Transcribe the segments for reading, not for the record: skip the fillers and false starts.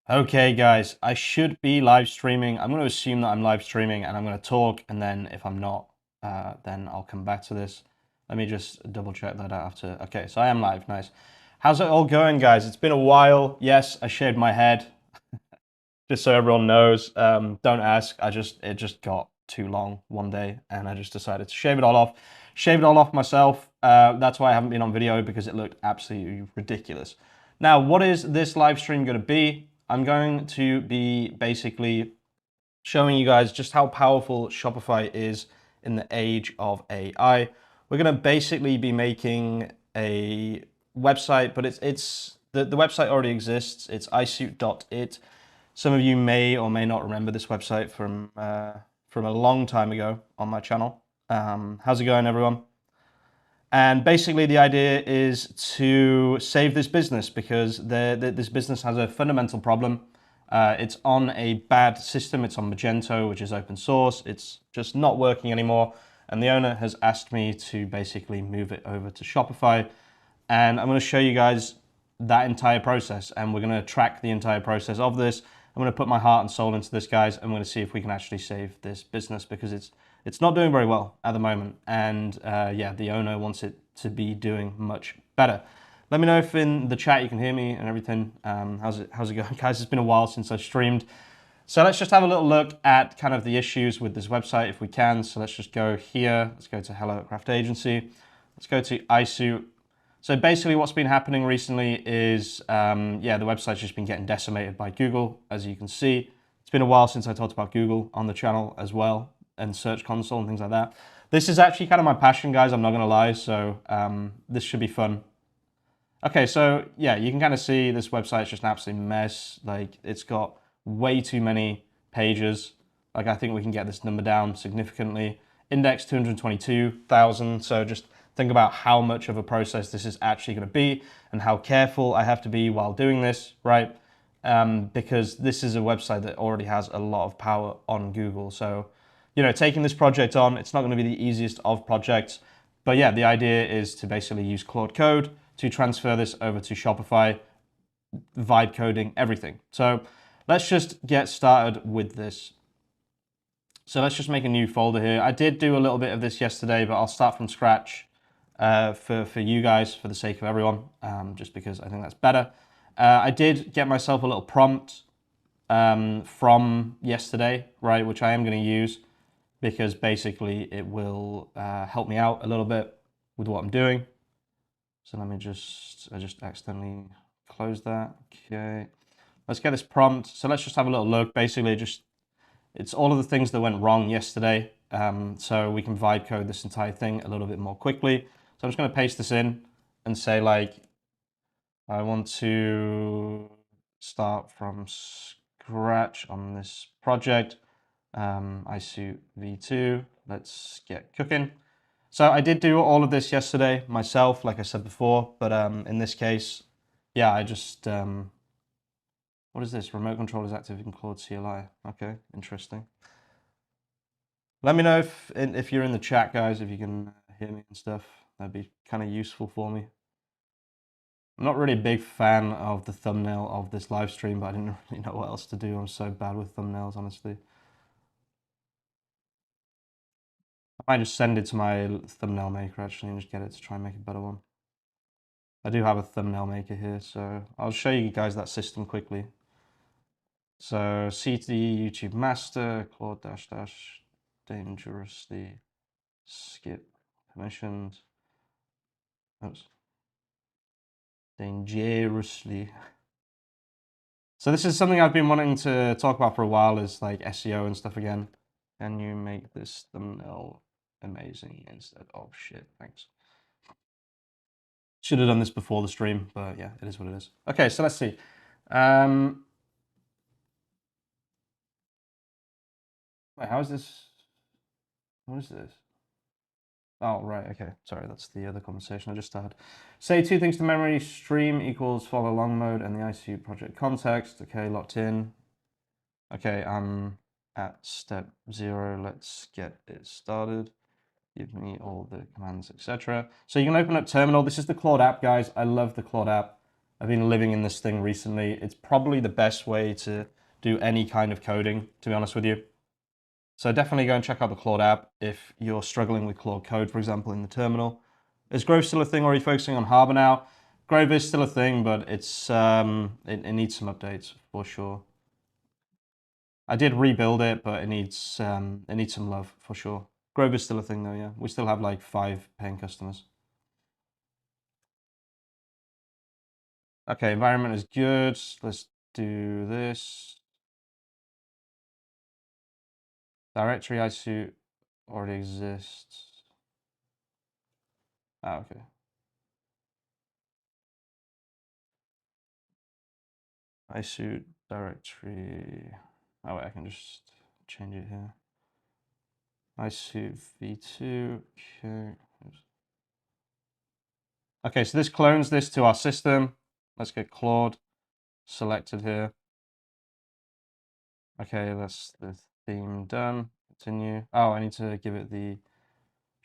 Okay, guys, I should be live streaming. I'm going to assume that I'm live streaming and I'm going to talk, and then if I'm not, then I'll come back to this. Let me just double check that out after. Okay, so I am live. Nice. How's it all going, guys? It's been a while. Yes, I shaved my head, just so everyone knows. Don't ask. It just got too long one day, and I just decided to shave it all off. Shave it all off myself. That's why I haven't been on video, because it looked absolutely ridiculous. Now, what is this live stream going to be? I'm going to be basically showing you guys just how powerful Shopify is in the age of AI. We're going to basically be making a website, but the website already exists. It's isuit.it. Some of you may or may not remember this website from a long time ago on my channel. How's it going, everyone? And basically the idea is to save this business, because this business has a fundamental problem. It's on a bad system. It's on Magento, which is open source. It's just not working anymore. And the owner has asked me to basically move it over to Shopify. And I'm going to show you guys that entire process. And we're going to track the entire process of this. I'm going to put my heart and soul into this, guys. I'm going to see if we can actually save this business, because it's not doing very well at the moment. And yeah, the owner wants it to be doing much better. Let me know if in the chat you can hear me and everything. How's it going, guys? It's been a while since I streamed. So let's just have a little look at kind of the issues with this website if we can. So let's just go here. Let's go to Hello Craft Agency. Let's go to iSuit. So basically what's been happening recently is, yeah, the website's just been getting decimated by Google, as you can see. It's been a while since I talked about Google on the channel as well, and Search Console and things like that. This is actually kind of my passion, guys, I'm not gonna lie, so this should be fun. Okay, so yeah, you can kind of see this website's just an absolute mess. Like, it's got way too many pages. Like, I think we can get this number down significantly. Index 222,000, so just think about how much of a process this is actually going to be and how careful I have to be while doing this, right? Because this is a website that already has a lot of power on Google. So, you know, taking this project on, it's not going to be the easiest of projects. But yeah, the idea is to basically use Claude Code to transfer this over to Shopify, vibe coding, everything. So let's just get started with this. So let's just make a new folder here. I did do a little bit of this yesterday, but I'll start from scratch for you guys, for the sake of everyone, just because I think that's better. I did get myself a little prompt from yesterday, right, which I am going to use, because basically it will help me out a little bit with what I'm doing. So let me I just accidentally closed that. Okay, let's get this prompt. So let's just have a little look. Basically, it's all of the things that went wrong yesterday. So we can vibe code this entire thing a little bit more quickly. So I'm just going to paste this in and say, like, I want to start from scratch on this project. iSuit v2. Let's get cooking. So I did do all of this yesterday myself, like I said before, but in this case, yeah, I just, what is this? Remote control is active in Claude CLI. Okay, interesting. Let me know if you're in the chat, guys, if you can hear me and stuff. That'd be kind of useful for me. I'm not really a big fan of the thumbnail of this live stream, but I didn't really know what else to do. I'm so bad with thumbnails, honestly. I might just send it to my thumbnail maker, actually, and just get it to try and make a better one. I do have a thumbnail maker here, so I'll show you guys that system quickly. So CT YouTube master, Claude dash dash, dangerously skip permissions. Oops. Dangerously. So this is something I've been wanting to talk about for a while, is like SEO and stuff again. Can you make this thumbnail amazing instead of shit? Thanks. Should have done this before the stream, but yeah, it is what it is. Okay, so let's see. Wait, how is this? What is this? Oh, right, okay. Sorry, that's the other conversation I just started. Say two things to memory. Stream equals follow along mode and the iSuit project context. Okay, locked in. Okay, I'm at step 0. Let's get it started. Give me all the commands, etc. So you can open up terminal. This is the Claude app, guys. I love the Claude app. I've been living in this thing recently. It's probably the best way to do any kind of coding, to be honest with you. So definitely go and check out the Claude app if you're struggling with Claude Code, for example, in the terminal. Is Grove still a thing, or are you focusing on Harbor now? Grove is still a thing, but it's it needs some updates for sure. I did rebuild it, but it needs some love for sure. Grove is still a thing though, yeah. We still have like 5 paying customers. Okay, environment is good. Let's do this. Directory iSuit already exists. Ah, okay. iSuit directory. Oh wait, I can just change it here. iSuit v2. Okay. Okay, so this clones this to our system. Let's get Claude selected here. Okay, that's the theme done. Continue. Oh, I need to give it the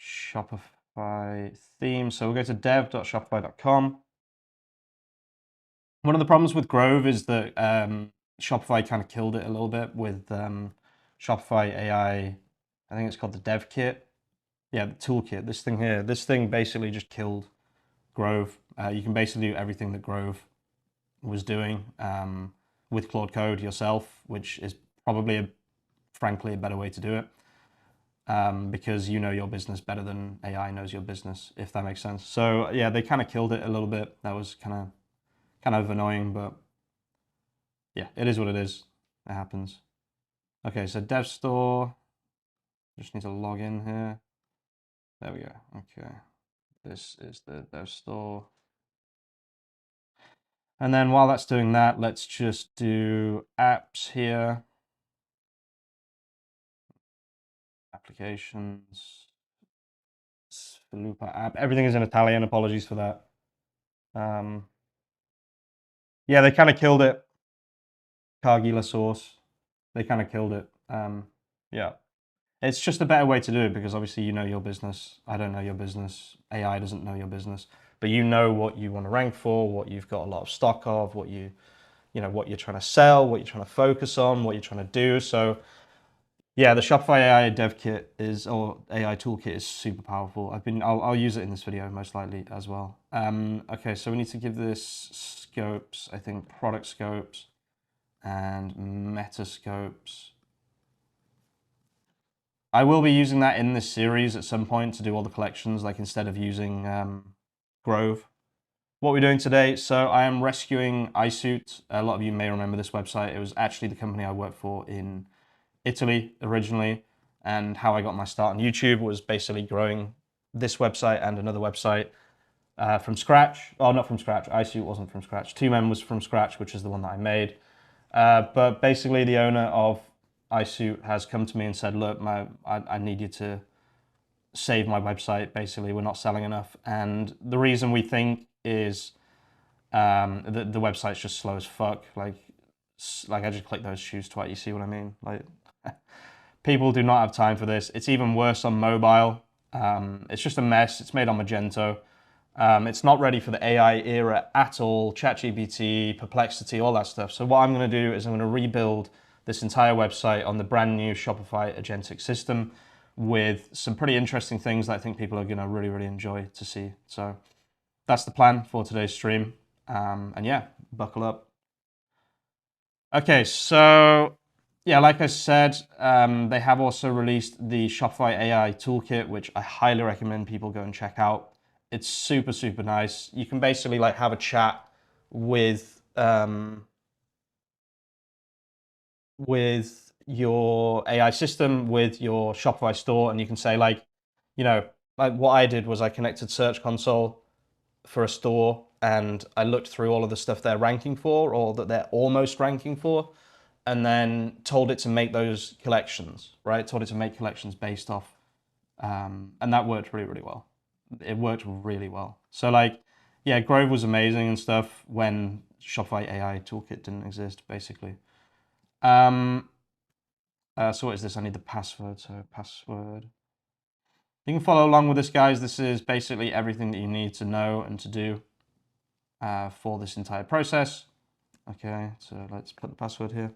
Shopify theme. So we'll go to dev.shopify.com. One of the problems with Grove is that Shopify kind of killed it a little bit with Shopify AI. I think it's called the dev kit. Yeah, the toolkit. This thing here. This thing basically just killed Grove. You can basically do everything that Grove was doing with Claude Code yourself, which is probably, frankly, a better way to do it. Because you know your business better than AI knows your business, if that makes sense. So yeah, they kind of killed it a little bit. That was kind of annoying, but yeah, it is what it is. It happens. Okay, so dev store. Just need to log in here. There we go. Okay, this is the dev store. And then while that's doing that, let's just do apps here. Applications. Svalupa app. Everything is in Italian. Apologies for that. Yeah, they kind of killed it. Cargila source. They kind of killed it. Yeah. It's just a better way to do it because obviously you know your business. I don't know your business. AI doesn't know your business. But you know what you want to rank for, what you've got a lot of stock of, what what you're trying to sell, what you're trying to focus on, what you're trying to do. So yeah, the Shopify AI dev kit or AI toolkit is super powerful. I'll use it in this video most likely as well. Okay, so we need to give this scopes, I think product scopes and meta scopes. I will be using that in this series at some point to do all the collections, like instead of using Grove. What we're doing today, so I am rescuing iSuit. A lot of you may remember this website. It was actually the company I worked for in Italy originally, and how I got my start on YouTube was basically growing this website and another website from scratch. Oh, not from scratch. iSuit wasn't from scratch. 2Men was from scratch, which is the one that I made. But basically, the owner of iSuit has come to me and said, "Look, I need you to save my website. Basically, we're not selling enough." And the reason we think is the website's just slow as fuck. Like I just clicked those shoes twice. You see what I mean? Like people do not have time for this. It's even worse on mobile. It's just a mess. It's made on Magento. It's not ready for the AI era at all. ChatGPT, Perplexity, all that stuff. So what I'm going to do is I'm going to rebuild this entire website on the brand new Shopify agentic system with some pretty interesting things that I think people are going to really, really enjoy to see. So that's the plan for today's stream. And yeah, buckle up. Okay, so yeah, like I said, they have also released the Shopify AI toolkit, which I highly recommend people go and check out. It's super, super nice. You can basically like have a chat with your AI system, with your Shopify store, and you can say like what I did was I connected Search Console for a store, and I looked through all of the stuff they're ranking for, or that they're almost ranking for, and then told it to make those collections, right? Told it to make collections based off, and that worked really, really well. It worked really well. So like, yeah, Grove was amazing and stuff when Shopify AI Toolkit didn't exist, basically. So what is this? I need the password. So password. You can follow along with this, guys. This is basically everything that you need to know and to do. for this entire process. Okay, so let's put the password here.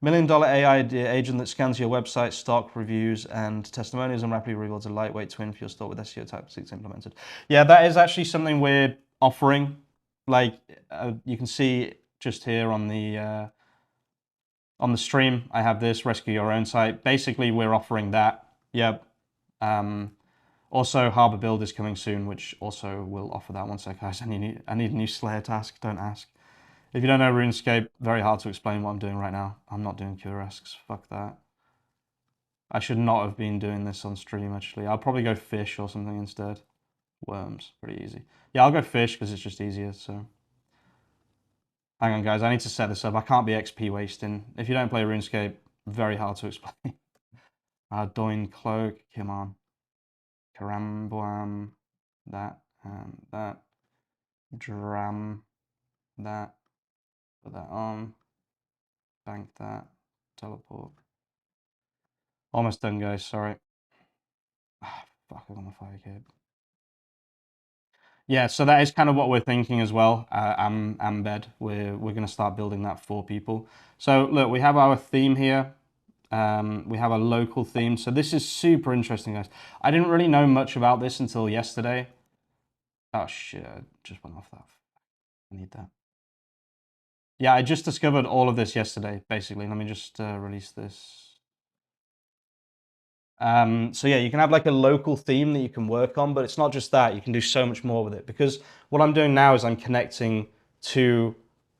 $1 million AI agent that scans your website, stock, reviews, and testimonials and rapidly rebuilds a lightweight twin for your store with SEO tactics implemented. Yeah, that is actually something we're offering. Like you can see just here on the stream, I have this rescue your own site. Basically, we're offering that. Yep. Also, Harbor Build is coming soon, which also will offer that. One sec, guys. I need a new Slayer task. Don't ask. If you don't know RuneScape, very hard to explain what I'm doing right now. I'm not doing Curesks. Fuck that. I should not have been doing this on stream, actually. I'll probably go fish or something instead. Worms, pretty easy. Yeah, I'll go fish because it's just easier, so. Hang on, guys. I need to set this up. I can't be XP wasting. If you don't play RuneScape, very hard to explain. Doin Cloak, come on. Karamboam, that, that. Dram, that. Put that on. Bank that. Teleport. Almost done, guys. Sorry. Fuck, I'm on the fire cape. Yeah, so that is kind of what we're thinking as well. Ambed, we're going to start building that for people. So look, we have our theme here. We have a local theme. So this is super interesting, guys. I didn't really know much about this until yesterday. Oh shit, I just went off that. I need that. Yeah, I just discovered all of this yesterday, basically. Let me just release this. So yeah, you can have like a local theme that you can work on, but it's not just that. You can do so much more with it, because what I'm doing now is I'm connecting to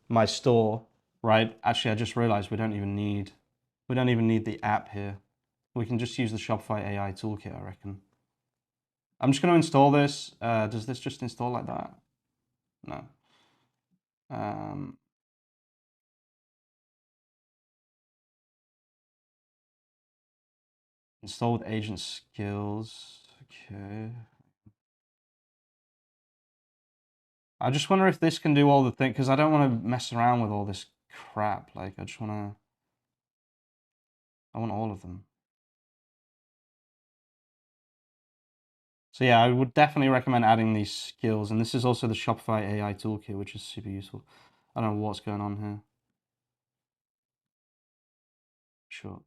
my store, right? Actually, I just realized we don't even need the app here. We can just use the Shopify AI toolkit, I reckon. I'm just going to install this. Does this just install like that? No. Install with agent skills. Okay. I just wonder if this can do all the things, because I don't want to mess around with all this crap. Like, I want all of them. So yeah, I would definitely recommend adding these skills. And this is also the Shopify AI toolkit, which is super useful. I don't know what's going on here. Sure.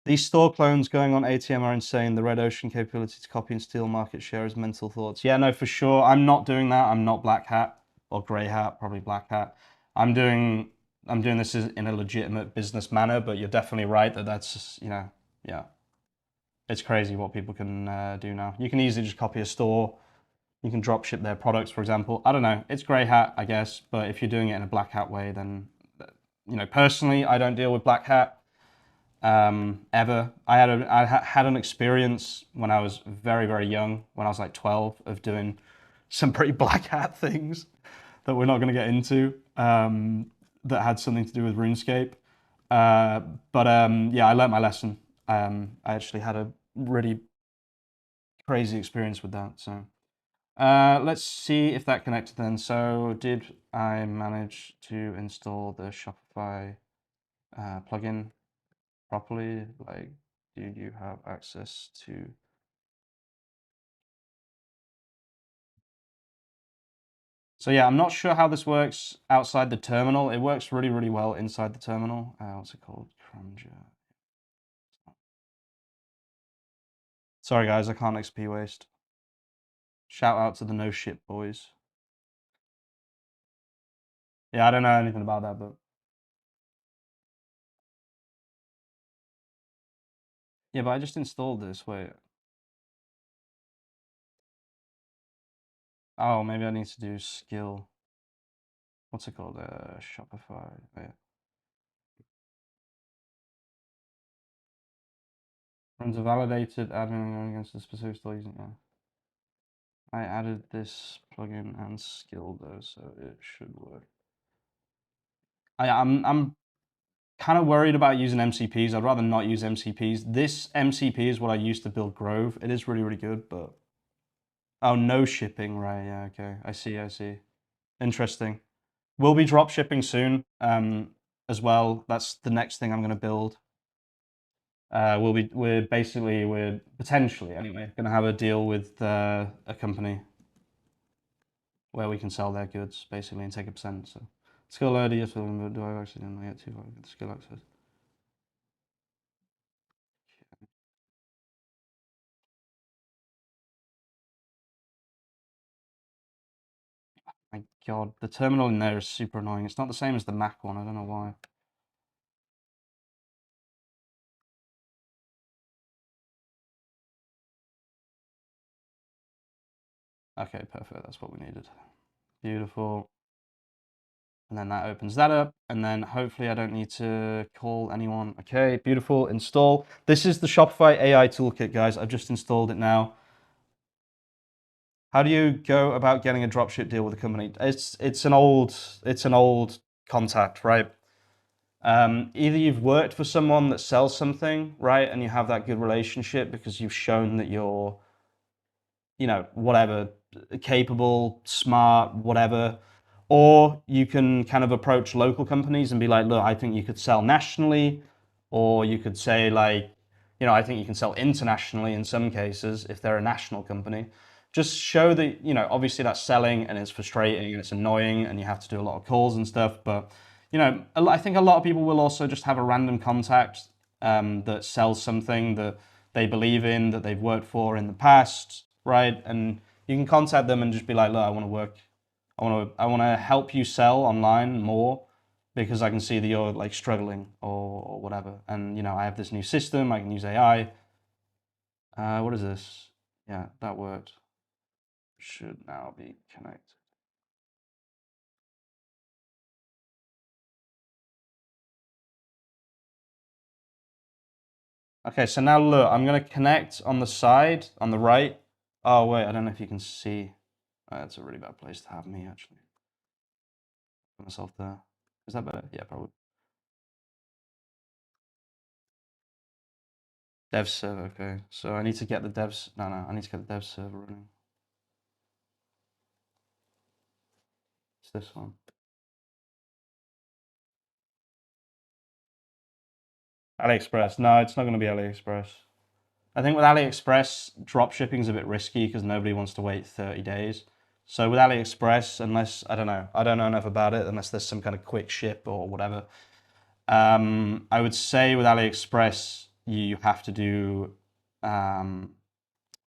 These store clones going on ATM are insane. The red ocean capability to copy and steal market share is mental thoughts. Yeah, no, for sure. I'm not doing that. I'm not black hat or grey hat, probably black hat. I'm doing this in a legitimate business manner, but you're definitely right that that's just, yeah. It's crazy what people can do now. You can easily just copy a store. You can drop ship their products, for example. I don't know. It's grey hat, I guess, but if you're doing it in a black hat way, then, personally, I don't deal with black hat ever. I had an experience when I was very, very young, when I was like 12, of doing some pretty black hat things that we're not going to get into, that had something to do with RuneScape. Yeah, I learned my lesson. I actually had a really crazy experience with that. So let's see if that connected then. So did I manage to install the Shopify plugin properly? Like, did you have access to? So yeah, I'm not sure how this works outside the terminal. It works really, really well inside the terminal. What's it called? Sorry guys, I can't XP waste. Shout out to the no shit boys. Yeah, I don't know anything about that, but yeah, but I just installed this. Wait. Oh, maybe I need to do skill. What's it called? Shopify. Yeah. Runs a validated admin against a specific store using. Yeah. I added this plugin and skill though, so it should work. I'm kind of worried about using MCPs. I'd rather not use MCPs. This MCP is what I used to build Grove. It is really, really good, but oh, no shipping, right? Yeah, okay. I see. Interesting. We'll be drop shipping soon, as well. That's the next thing I'm going to build. We're potentially anyway going to have a deal with a company where we can sell their goods basically and take a percent. So skill loader, yes, do I actually get to skill access? My God, the terminal in there is super annoying. It's not the same as the Mac one. I don't know why. Okay, perfect. That's what we needed. Beautiful. And then that opens that up. And then hopefully I don't need to call anyone. Okay, beautiful. Install. This is the Shopify AI toolkit, guys. I've just installed it now. How do you go about getting a dropship deal with a company? It's an old contact, right? Either you've worked for someone that sells something, right, and you have that good relationship because you've shown that you're, whatever, capable, smart, whatever. Or you can kind of approach local companies and be like, look, I think you could sell nationally, or you could say like, I think you can sell internationally in some cases if they're a national company. Just show that, obviously that's selling and it's frustrating and it's annoying and you have to do a lot of calls and stuff. But, I think a lot of people will also just have a random contact that sells something that they believe in, that they've worked for in the past, right? And you can contact them and just be like, look, I want to work. I want to help you sell online more because I can see that you're like struggling or whatever. And I have this new system. I can use AI. What is this? Yeah, that worked. Should now be connected. Okay, so now look, I'm gonna connect on the side, on the right. Oh wait, I don't know if you can see. That's a really bad place to have me actually. Put myself there. Is that better? Yeah, probably. Dev server, okay. So I need to get the devs. No, I need to get the dev server running. It's this one. AliExpress. No, it's not going to be AliExpress. I think with AliExpress, drop shipping is a bit risky because nobody wants to wait 30 days. So with AliExpress, unless, I don't know enough about it, unless there's some kind of quick ship or whatever. I would say with AliExpress, you have to do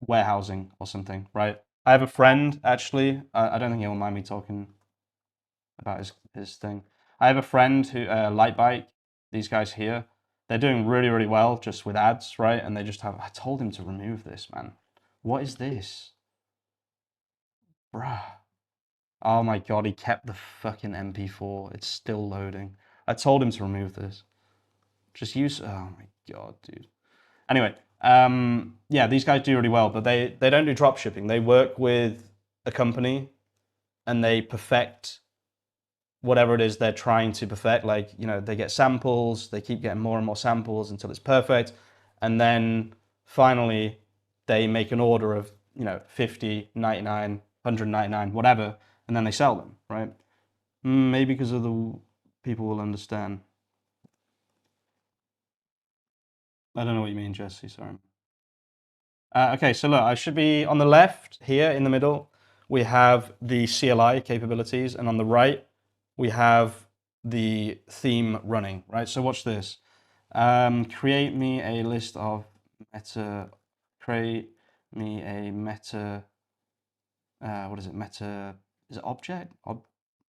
warehousing or something, right? I have a friend, actually, I don't think he'll mind me talking about his thing. I have a friend who Lightbike. These guys here, they're doing really really well just with ads, right? And they just have. I told him to remove this, man. What is this, bruh? Oh my god, he kept the fucking MP4. It's still loading. I told him to remove this. Just use. Oh my god, dude. Anyway, yeah, these guys do really well, but they don't do drop shipping. They work with a company and they perfect whatever it is they're trying to perfect. Like, they get samples, they keep getting more and more samples until it's perfect. And then finally, they make an order of, 50, 99, 199, whatever, and then they sell them, right? Maybe because of the people will understand. I don't know what you mean, Jesse, sorry. Okay, so look, I should be on the left here in the middle. We have the CLI capabilities, and on the right, we have the theme running, right? So watch this. Create me a list of create me a what is it? Is it object?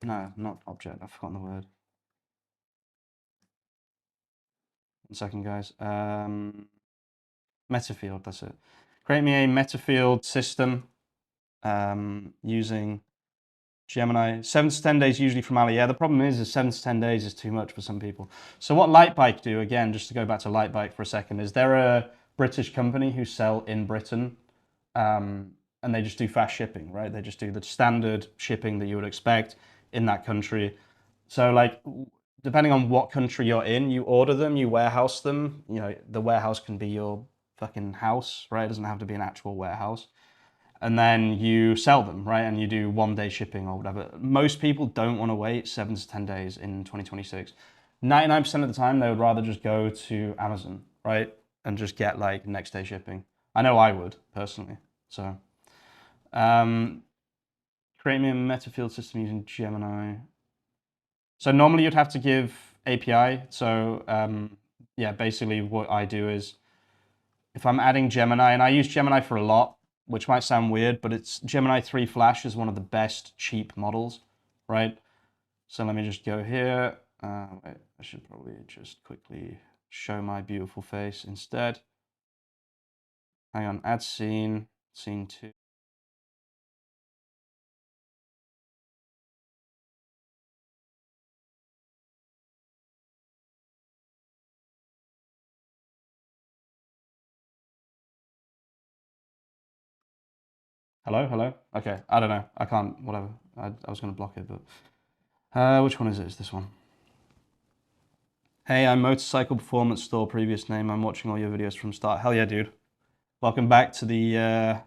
No, not object. I've forgotten the word. 1 second, guys. Metafield, that's it. Create me a Metafield system using Gemini. 7 to 10 days usually from Ali. Yeah, the problem is 7 to 10 days is too much for some people. So what Lightbike do, again, just to go back to Lightbike for a second, is they're a British company who sell in Britain, and they just do fast shipping, right? They just do the standard shipping that you would expect in that country. So like, depending on what country you're in, you order them, you warehouse them. The warehouse can be your fucking house, right? It doesn't have to be an actual warehouse, and then you sell them, right? And you do 1 day shipping or whatever. Most people don't want to wait 7 to 10 days in 2026. 99% of the time, they would rather just go to Amazon, right? And just get like next day shipping. I know I would personally. So, create me a Metafield system using Gemini. So normally you'd have to give API. So yeah, basically what I do is if I'm adding Gemini, and I use Gemini for a lot, which might sound weird, but it's Gemini 3 Flash is one of the best cheap models, right? So let me just go here. Wait, I should probably just quickly show my beautiful face instead. Hang on, add scene, scene 2. Hello, hello. Okay, I don't know. I can't, whatever. I was going to block it, but which one is it? It's this one. Hey, I'm Motorcycle Performance Store, previous name. I'm watching all your videos from start. Hell yeah, dude. Welcome back to the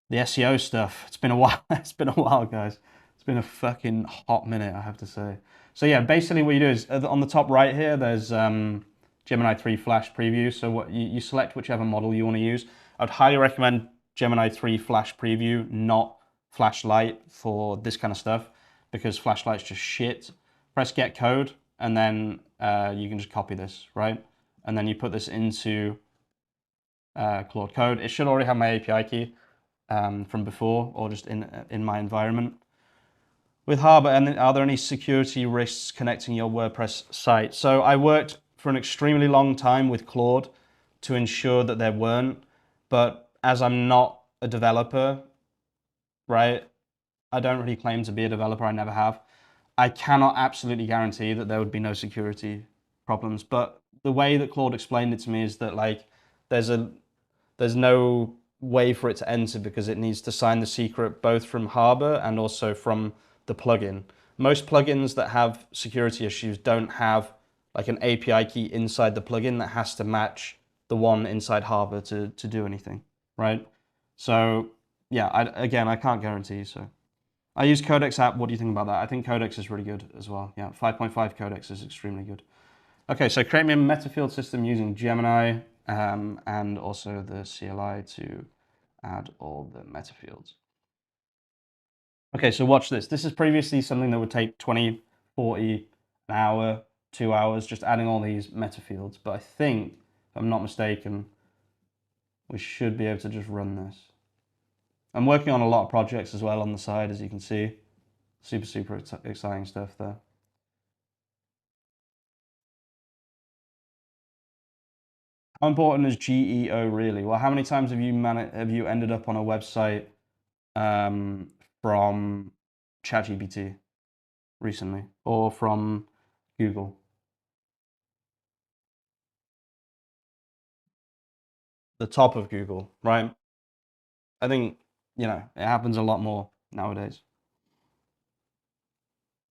SEO stuff. It's been a while. It's been a while, guys. It's been a fucking hot minute, I have to say. So yeah, basically what you do is on the top right here, there's Gemini 3 Flash Preview. So what you select whichever model you want to use. I'd highly recommend Gemini 3 Flash Preview, not Flashlight for this kind of stuff, because Flashlight's just shit. Press Get Code, and then you can just copy this, right? And then you put this into Claude Code. It should already have my API key from before, or just in my environment. With Harbor, and are there any security risks connecting your WordPress site? So I worked for an extremely long time with Claude to ensure that there weren't, but as I'm not a developer, right, I don't really claim to be a developer, I never have. I cannot absolutely guarantee that there would be no security problems, but the way that Claude explained it to me is that like there's no way for it to enter because it needs to sign the secret both from Harbor and also from the plugin. Most plugins that have security issues don't have like an API key inside the plugin that has to match the one inside Harbor to do anything, right? So yeah, again, I can't guarantee. So I use Codex app. What do you think about that? I think Codex is really good as well. Yeah, 5.5 Codex is extremely good. Okay, so create me a Metafield system using Gemini and also the CLI to add all the metafields. Okay, so watch this. This is previously something that would take 20, 40, an hour, 2 hours, just adding all these metafields. But I think, if I'm not mistaken, we should be able to just run this. I'm working on a lot of projects as well on the side, as you can see. Super, super exciting stuff there. How important is GEO really? Well, how many times have you ended up on a website from ChatGPT recently, or from Google? The top of Google, right? I think, it happens a lot more nowadays.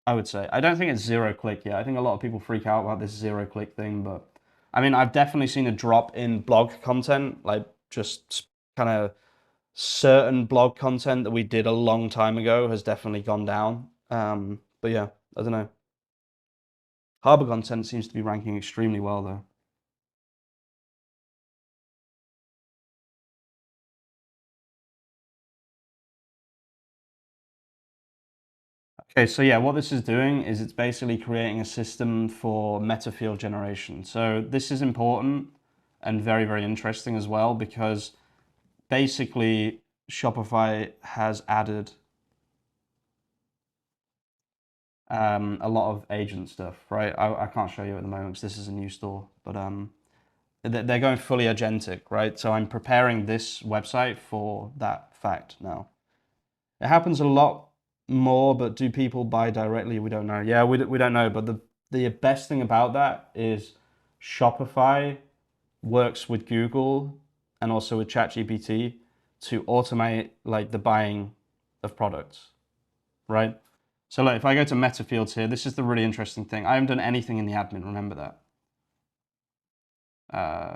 I would say. I don't think it's zero click yet. I think a lot of people freak out about this zero click thing, but I mean, I've definitely seen a drop in blog content, like just kind of certain blog content that we did a long time ago has definitely gone down. But yeah, I don't know. Harbor content seems to be ranking extremely well though. Okay, so yeah, what this is doing is it's basically creating a system for metafield generation. So this is important and very, very interesting as well because basically Shopify has added a lot of agent stuff, right? I can't show you at the moment because this is a new store, but they're going fully agentic, right? So I'm preparing this website for that fact now. It happens a lot more, but do people buy directly? We don't know. Yeah, we don't know. But the best thing about that is Shopify works with Google and also with ChatGPT to automate like the buying of products, right? So like, if I go to Metafields here, this is the really interesting thing. I haven't done anything in the admin, remember that.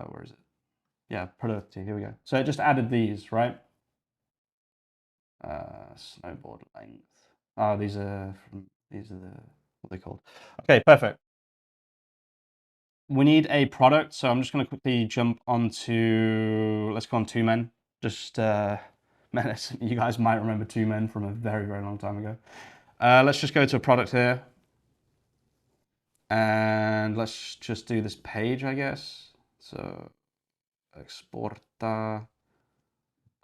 Where is it? Yeah, productivity, here we go. So it just added these, right? Snowboard length. Oh, these are what are they called? Okay, perfect. We need a product, so I'm just going to quickly jump onto, let's go on two men. Just You guys might remember two men from a very, very long time ago. Let's just go to a product here. And let's just do this page, I guess. So, exporta,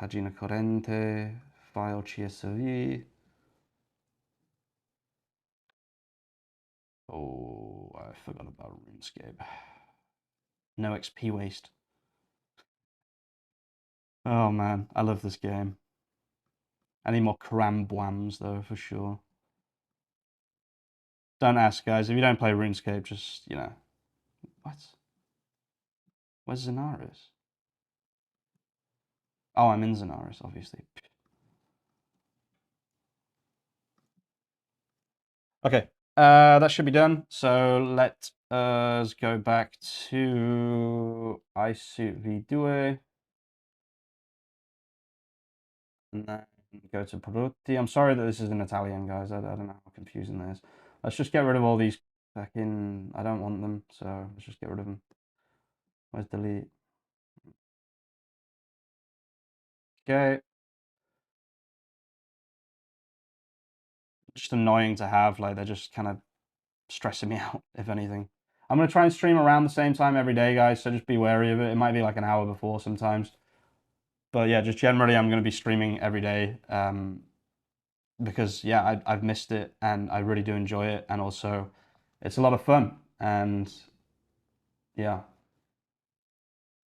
pagina corrente, file CSV. Oh, I forgot about RuneScape. No XP waste. Oh man, I love this game. I need more crambwams though, for sure. Don't ask, guys. If you don't play RuneScape, just, you know. What? Where's Zenaris? Oh, I'm in Zenaris, obviously. Okay, that should be done. So let us go back to iSuit V2 and then go to Prodotti. I'm sorry that this is in Italian, guys. I don't know how confusing this is. Let's just get rid of all these fucking... I don't want them, so let's just get rid of them. Where's delete? Okay. Just annoying to have, like they're just kind of stressing me out, if anything. I'm going to try and stream around the same time every day, guys, so just be wary of it. It might be like an hour before sometimes. But yeah, just generally I'm going to be streaming every day because, yeah, I've missed it and I really do enjoy it. And also, it's a lot of fun. And yeah,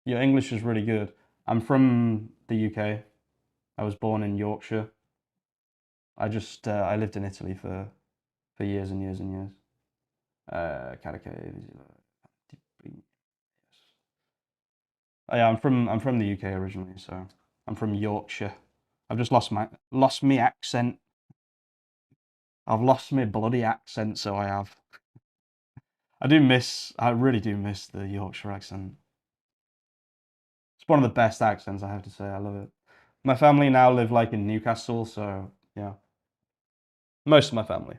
your English is really good. I'm from the UK. I was born in Yorkshire. I lived in Italy for years and years and years. Oh, yeah, I'm from the UK originally, so I'm from Yorkshire. I've just lost my accent. I've lost my bloody accent, so I have. I really do miss the Yorkshire accent. It's one of the best accents, I have to say. I love it. My family now live like in Newcastle, so yeah. Most of my family.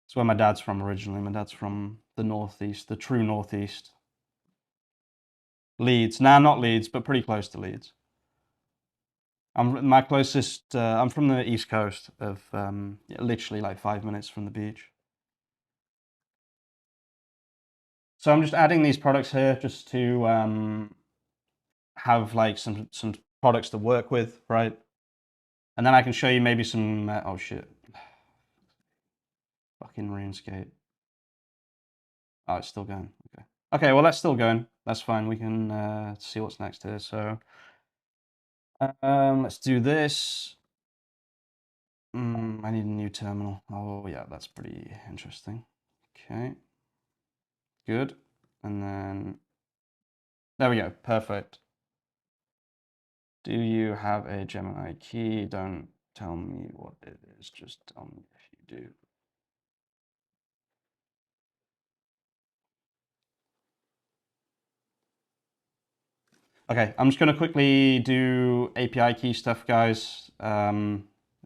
It's where my dad's from originally. My dad's from the northeast, the true northeast. Leeds. Nah, not Leeds, but pretty close to Leeds. I'm from the east coast of yeah, literally like 5 minutes from the beach. So I'm just adding these products here just to have like some products to work with, right? And then I can show you maybe some. Oh shit! Fucking RuneScape. Oh, it's still going. Okay. Okay. Well, that's still going. That's fine. We can see what's next here. So let's do this. I need a new terminal. Oh yeah, that's pretty interesting. Okay. Good. And then there we go. Perfect. Do you have a Gemini key? Don't tell me what it is. Just tell me if you do. Okay, I'm just going to quickly do API key stuff, guys.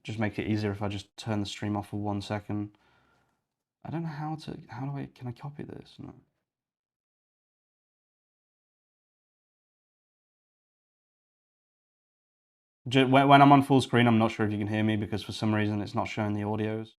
Just make it easier if I just turn the stream off for 1 second. I don't know can I copy this? No. When I'm on full screen, I'm not sure if you can hear me because for some reason it's not showing the audios.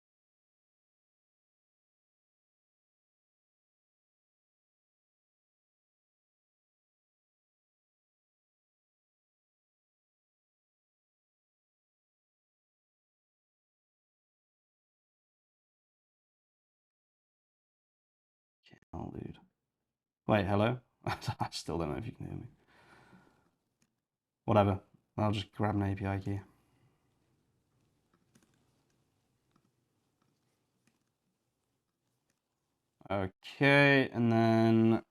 Oh, dude. Wait, hello? I still don't know if you can hear me. Whatever. I'll just grab an API key. Okay, and then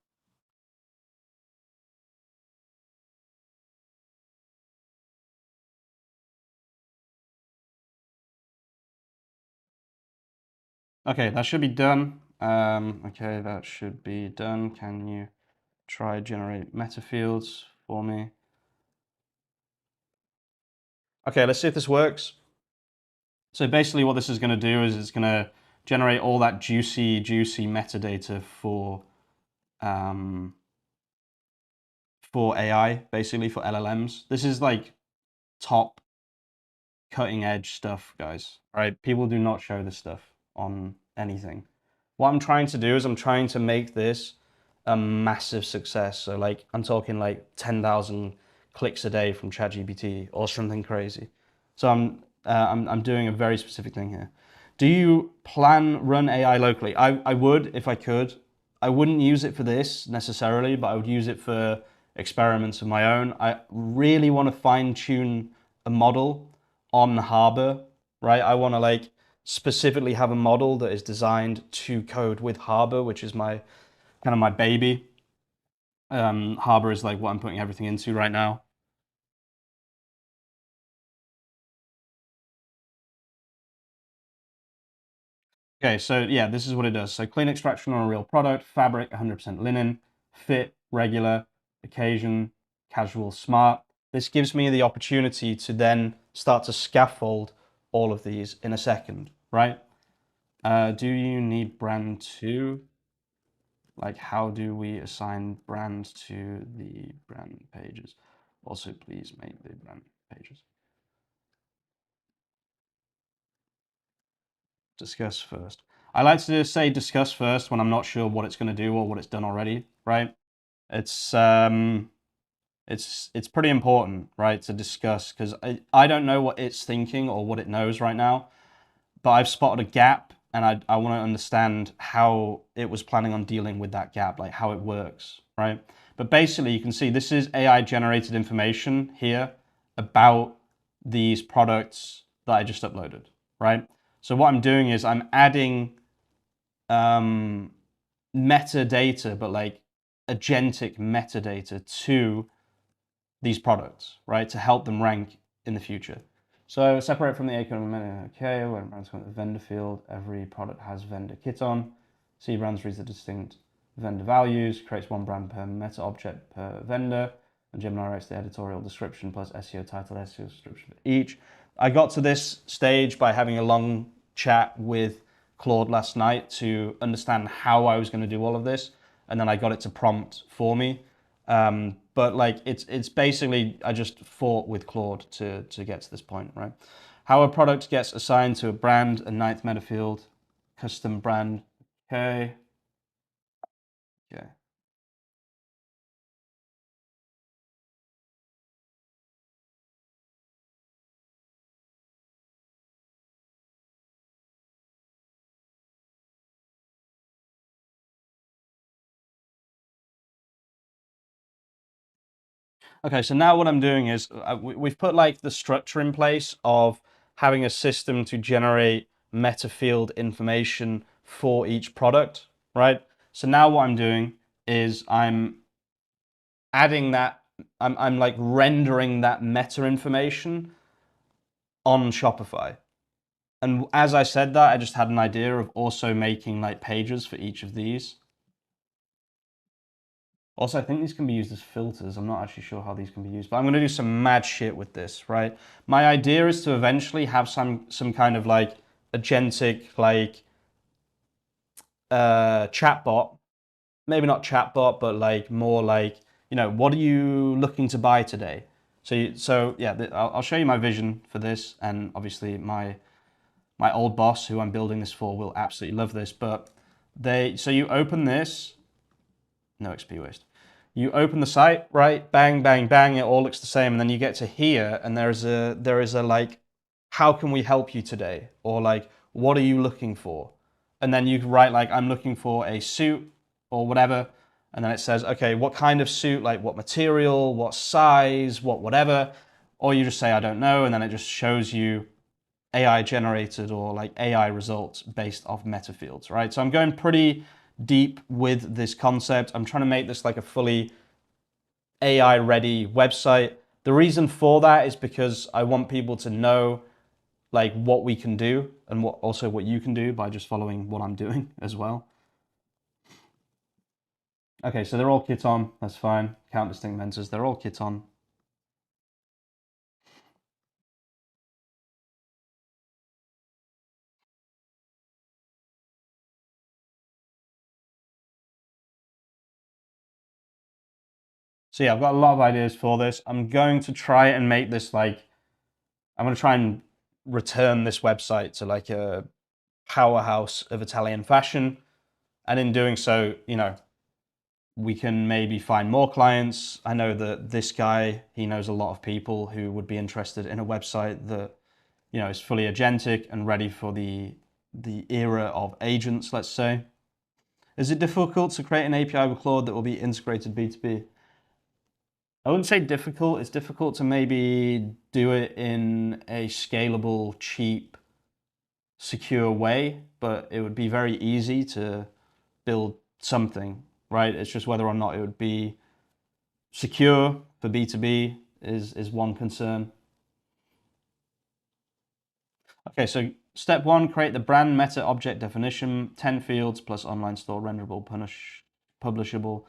okay, that should be done. Okay, that should be done. Can you try generate metafields for me? Okay, let's see if this works. So basically what this is going to do is it's going to generate all that juicy metadata for AI, basically for LLMs. This is like top cutting edge stuff, guys. Right? People do not show this stuff on anything. What I'm trying to do is I'm trying to make this a massive success. So like I'm talking like 10,000 clicks a day from ChatGPT or something crazy. So I'm doing a very specific thing here. Do you plan run AI locally? I would if I could. I wouldn't use it for this necessarily, but I would use it for experiments of my own. I really want to fine tune a model on Harbor, right? I want to like specifically have a model that is designed to code with Harbor, which is my kind of my baby. Harbor is like what I'm putting everything into right now. Okay, so yeah, this is what it does. So clean extraction on a real product, fabric 100% linen, fit, regular, occasion, casual, smart. This gives me the opportunity to then start to scaffold all of these in a second, right? Do you need brand too? Like, how do we assign brands to the brand pages? Also, please make the brand pages. Discuss first. I like to say discuss first when I'm not sure what it's going to do or what it's done already, right? It's it's pretty important, right, to discuss because I don't know what it's thinking or what it knows right now, but I've spotted a gap and I want to understand how it was planning on dealing with that gap, like how it works, right? But basically, you can see this is AI generated information here about these products that I just uploaded, right? So what I'm doing is I'm adding metadata, but like agentic metadata to these products, right, to help them rank in the future. So separate from the acorn, okay, when brands come to the vendor field, every product has vendor kit on. C brands reads the distinct vendor values, creates one brand per meta object per vendor, and Gemini writes the editorial description plus SEO title, SEO description for each. I got to this stage by having a long chat with Claude last night to understand how I was going to do all of this, and then I got it to prompt for me. But like it's basically I just fought with Claude to get to this point, right? How a product gets assigned to a brand, a ninth Metafield, custom brand. Okay. Okay. Okay, so now what I'm doing is we've put like the structure in place of having a system to generate Metafield information for each product, right? So now what I'm doing is I'm adding that, I'm like rendering that meta information on Shopify. And as I said that, I just had an idea of also making like pages for each of these. Also, I think these can be used as filters. I'm not actually sure how these can be used, but I'm going to do some mad shit with this, right? My idea is to eventually have some kind of like agentic like chatbot, maybe not chatbot, but like more like, you know, what are you looking to buy today? So yeah, I'll show you my vision for this, and obviously my old boss who I'm building this for will absolutely love this. But so you open this, no XP waste. You open the site, right? Bang, bang, bang. It all looks the same, and then you get to here, and there is a like, how can we help you today? Or like, what are you looking for? And then you write like, I'm looking for a suit or whatever, and then it says, okay, what kind of suit? Like, what material? What size? What whatever? Or you just say, I don't know, and then it just shows you AI generated or like AI results based off metafields, right? So I'm going pretty deep with this concept. I'm trying to make this like a fully AI ready website. The reason for that is because I want people to know like what we can do and what you can do by just following what I'm doing as well. Okay, so they're all kit on, that's fine. Count distinct mentors, they're all kit on. So yeah, I've got a lot of ideas for this. I'm going to try and make this like, I'm going to try and return this website to like a powerhouse of Italian fashion. And in doing so, we can maybe find more clients. I know that this guy, he knows a lot of people who would be interested in a website that, is fully agentic and ready for the era of agents, let's say. Is it difficult to create an API with Claude that will be integrated B2B? I wouldn't say difficult. It's difficult to maybe do it in a scalable, cheap, secure way, but it would be very easy to build something, right? It's just whether or not it would be secure for B2B is one concern. Okay, so step one, create the brand meta object definition, 10 fields plus online store renderable, publishable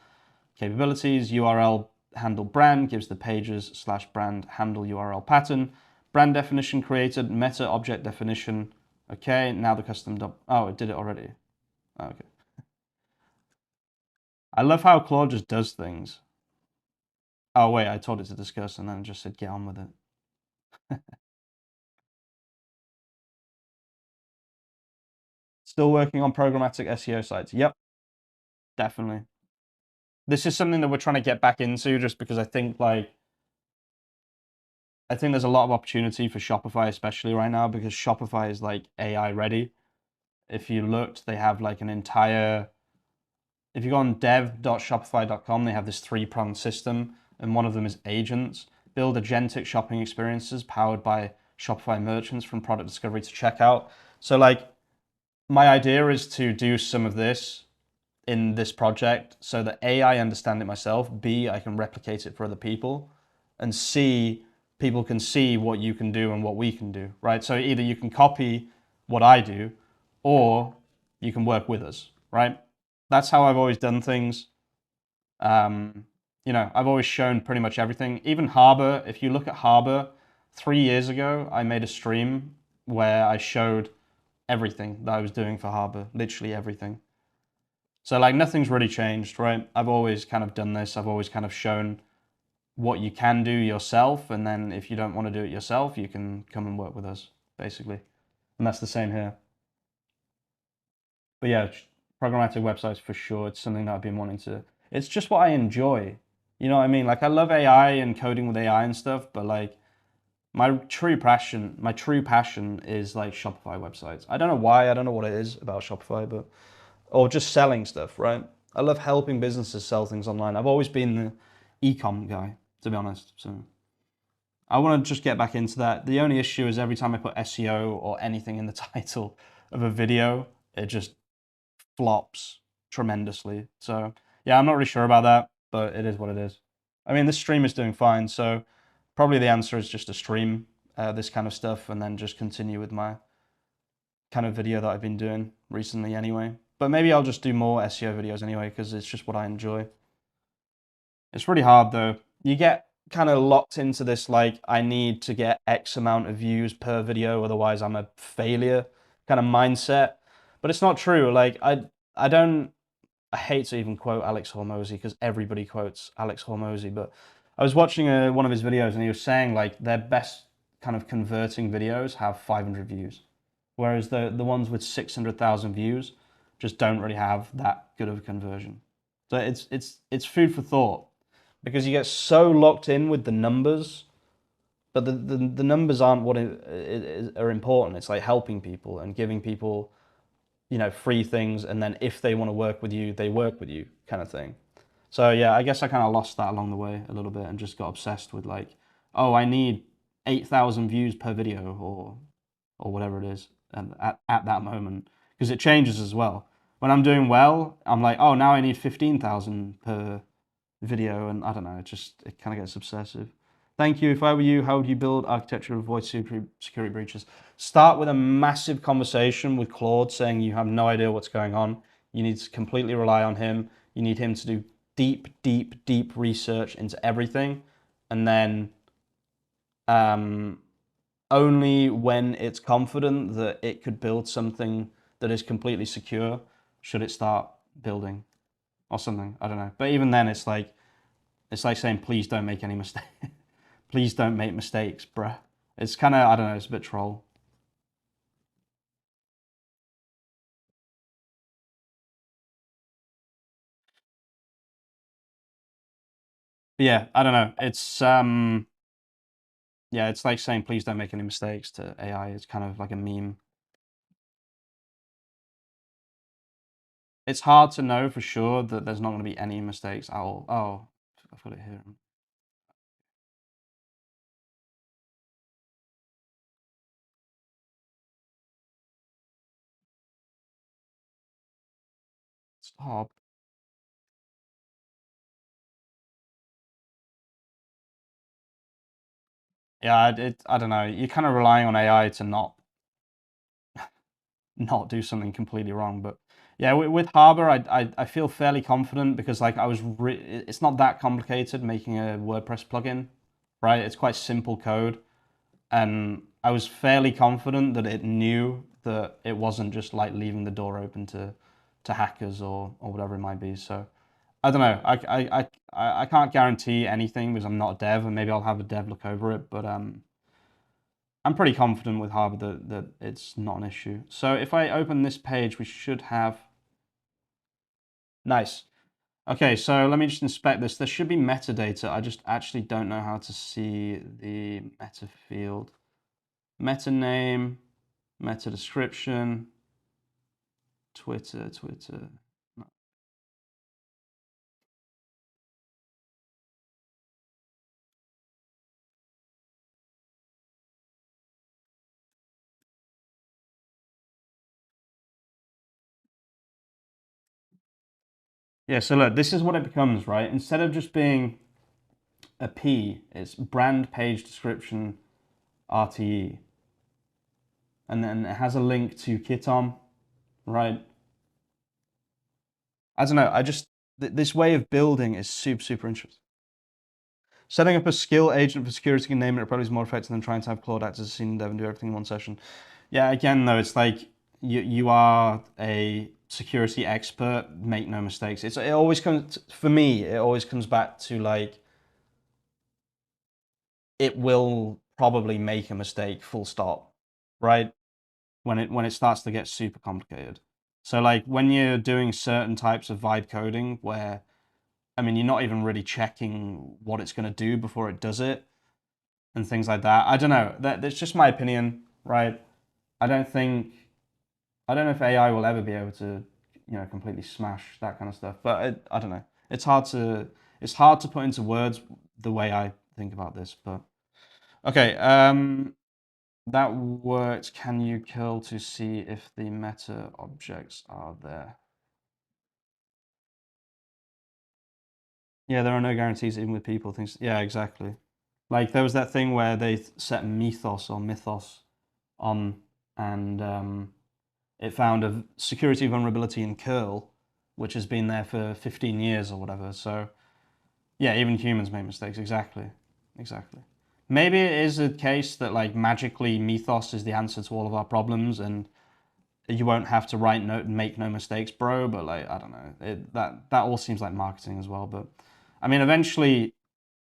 capabilities. URL handle brand gives the pages / brand handle URL pattern. Brand definition created, meta object definition. Okay, now the custom, oh, it did it already. Okay. I love how Claude just does things. Oh wait, I told it to discuss and then it just said get on with it. Still working on programmatic SEO sites. Yep, definitely. This is something that we're trying to get back into just because I think there's a lot of opportunity for Shopify, especially right now, because Shopify is like AI ready. If you looked, they have like an entire, if you go on dev.shopify.com, they have this 3-pronged system, and one of them is agents. Build agentic shopping experiences powered by Shopify merchants from product discovery to checkout. So like, my idea is to do some of this in this project so that A, I understand it myself, B, I can replicate it for other people, and C, people can see what you can do and what we can do, right? So either you can copy what I do or you can work with us, right? That's how I've always done things. I've always shown pretty much everything. Even Harbor, if you look at Harbor, 3 years ago, I made a stream where I showed everything that I was doing for Harbor, literally everything. So like nothing's really changed, right? I've always kind of done this. I've always kind of shown what you can do yourself. And then if you don't want to do it yourself, you can come and work with us, basically. And that's the same here. But yeah, programmatic websites for sure. It's something that I've been wanting to, it's just what I enjoy. You know what I mean? Like I love AI and coding with AI and stuff, but like my true passion is like Shopify websites. I don't know why, I don't know what it is about Shopify, but or just selling stuff, right? I love helping businesses sell things online. I've always been the e-com guy, to be honest. So I want to just get back into that. The only issue is every time I put SEO or anything in the title of a video, it just flops tremendously. So yeah, I'm not really sure about that, but it is what it is. I mean, this stream is doing fine, so probably the answer is just to stream this kind of stuff and then just continue with my kind of video that I've been doing recently anyway. But maybe I'll just do more SEO videos anyway, because it's just what I enjoy. It's really hard though. You get kind of locked into this, like, I need to get X amount of views per video, otherwise I'm a failure kind of mindset. But it's not true. Like, I hate to even quote Alex Hormozy because everybody quotes Alex Hormozy, but I was watching one of his videos and he was saying like their best kind of converting videos have 500 views. Whereas the ones with 600,000 views just don't really have that good of a conversion. So it's food for thought because you get so locked in with the numbers, but the numbers aren't what are important. It's like helping people and giving people, free things, and then if they want to work with you, they work with you kind of thing. So yeah, I guess I kind of lost that along the way a little bit and just got obsessed with like, oh, I need 8,000 views per video or whatever it is and at that moment, because it changes as well. When I'm doing well, I'm like, oh, now I need 15,000 per video, and I don't know, it kind of gets obsessive. Thank you. If I were you, how would you build architecture to avoid security breaches? Start with a massive conversation with Claude saying you have no idea what's going on. You need to completely rely on him. You need him to do deep, deep, deep research into everything. And then only when it's confident that it could build something that is completely secure should it start building or something. I don't know. But even then, it's like, It's like saying, please don't make any mistakes. Please don't make mistakes, bruh. It's kind of, I don't know, it's a bit troll. But yeah, I don't know. It's yeah, it's like saying please don't make any mistakes to AI. It's kind of like a meme. It's hard to know for sure that there's not going to be any mistakes at all. Oh, I've got it here. Stop. Yeah, I don't know. You're kind of relying on AI to not do something completely wrong. But yeah, with Harbor, I feel fairly confident because like it's not that complicated making a WordPress plugin, right? It's quite simple code, and I was fairly confident that it knew that it wasn't just like leaving the door open to hackers or whatever it might be. So I don't know. I can't guarantee anything because I'm not a dev, and maybe I'll have a dev look over it. But I'm pretty confident with Harbor that it's not an issue. So if I open this page, we should have nice. Okay, so let me just inspect this. There should be metadata. I just actually don't know how to see the meta field. Meta name, meta description, Twitter. No. Yeah, so look, this is what it becomes, right? Instead of just being a P, it's brand page description RTE. And then it has a link to Kitom, right? I don't know. This way of building is super interesting. Setting up a skill agent for security and name it probably is more effective than trying to have Claude act as a senior dev and do everything in one session. Yeah, again though, it's like you are a security expert. Make no mistakes. It always comes for me. It always comes back to like it will probably make a mistake. Full stop. Right when it starts to get super complicated. So like when you're doing certain types of vibe coding where I mean, you're not even really checking what it's going to do before it does it and things like that. I don't know. That's just my opinion, right? I don't think I don't know if AI will ever be able to, completely smash that kind of stuff. But I don't know. It's hard to put into words the way I think about this. But okay, that worked. Can you kill to see if the meta objects are there? Yeah, there are no guarantees even with people. Things. Yeah, exactly. Like there was that thing where they set mythos on, and it found a security vulnerability in curl, which has been there for 15 years or whatever. So yeah, even humans make mistakes. Exactly. Maybe it is a case that like magically mythos is the answer to all of our problems, and you won't have to make no mistakes, bro. But like I don't know, that all seems like marketing as well. But I mean, eventually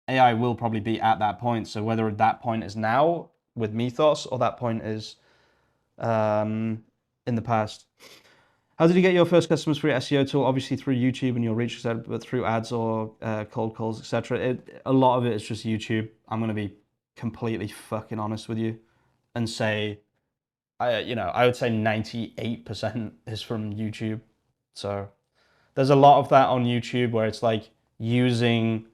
AI will probably be at that point. So whether that point is now with Mythos or that point is in the past. How did you get your first customers for your SEO tool? Obviously through YouTube and your reach, but through ads or cold calls, etc. A lot of it is just YouTube. I'm going to be completely fucking honest with you and say, I would say 98% is from YouTube. So there's a lot of that on YouTube where it's like using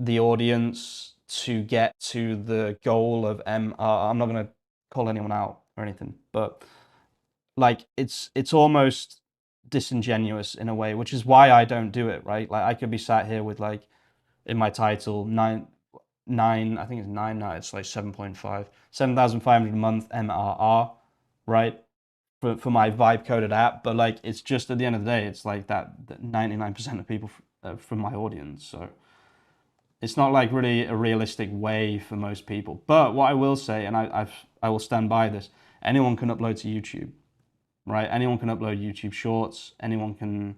the audience to get to the goal of I'm not going to call anyone out or anything, but like it's almost disingenuous in a way, which is why I don't do it, right? Like I could be sat here with like in my title nine, I think it's nine now, it's like 7.5, 7,500 a month MRR, right? For my vibe coded app, but like it's just at the end of the day, it's like that 99% of people from my audience. So it's not like really a realistic way for most people. But what I will say, and I will stand by this, anyone can upload to YouTube, right? Anyone can upload YouTube Shorts. Anyone can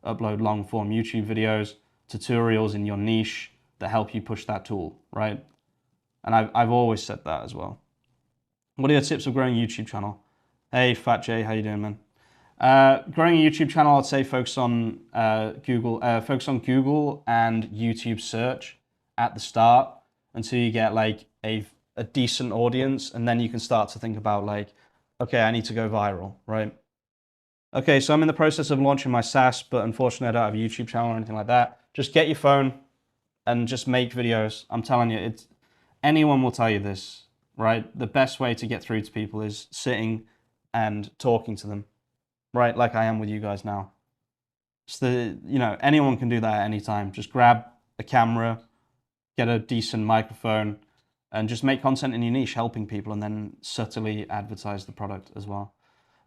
upload long form YouTube videos tutorials in your niche that help you push that tool, right? And I've always said that as well. What are your tips of growing a YouTube channel? Hey, Fat J, how you doing, man? Growing a YouTube channel, I'd say focus on Google and YouTube search at the start until you get like a decent audience, and then you can start to think about like, okay, I need to go viral, right? Okay, so I'm in the process of launching my SaaS, but unfortunately I don't have a YouTube channel or anything like that. Just get your phone and just make videos. I'm telling you, anyone will tell you this, right? The best way to get through to people is sitting and talking to them, right? Like I am with you guys now. Anyone can do that at any time. Just grab a camera, get a decent microphone, and just make content in your niche, helping people, and then subtly advertise the product as well.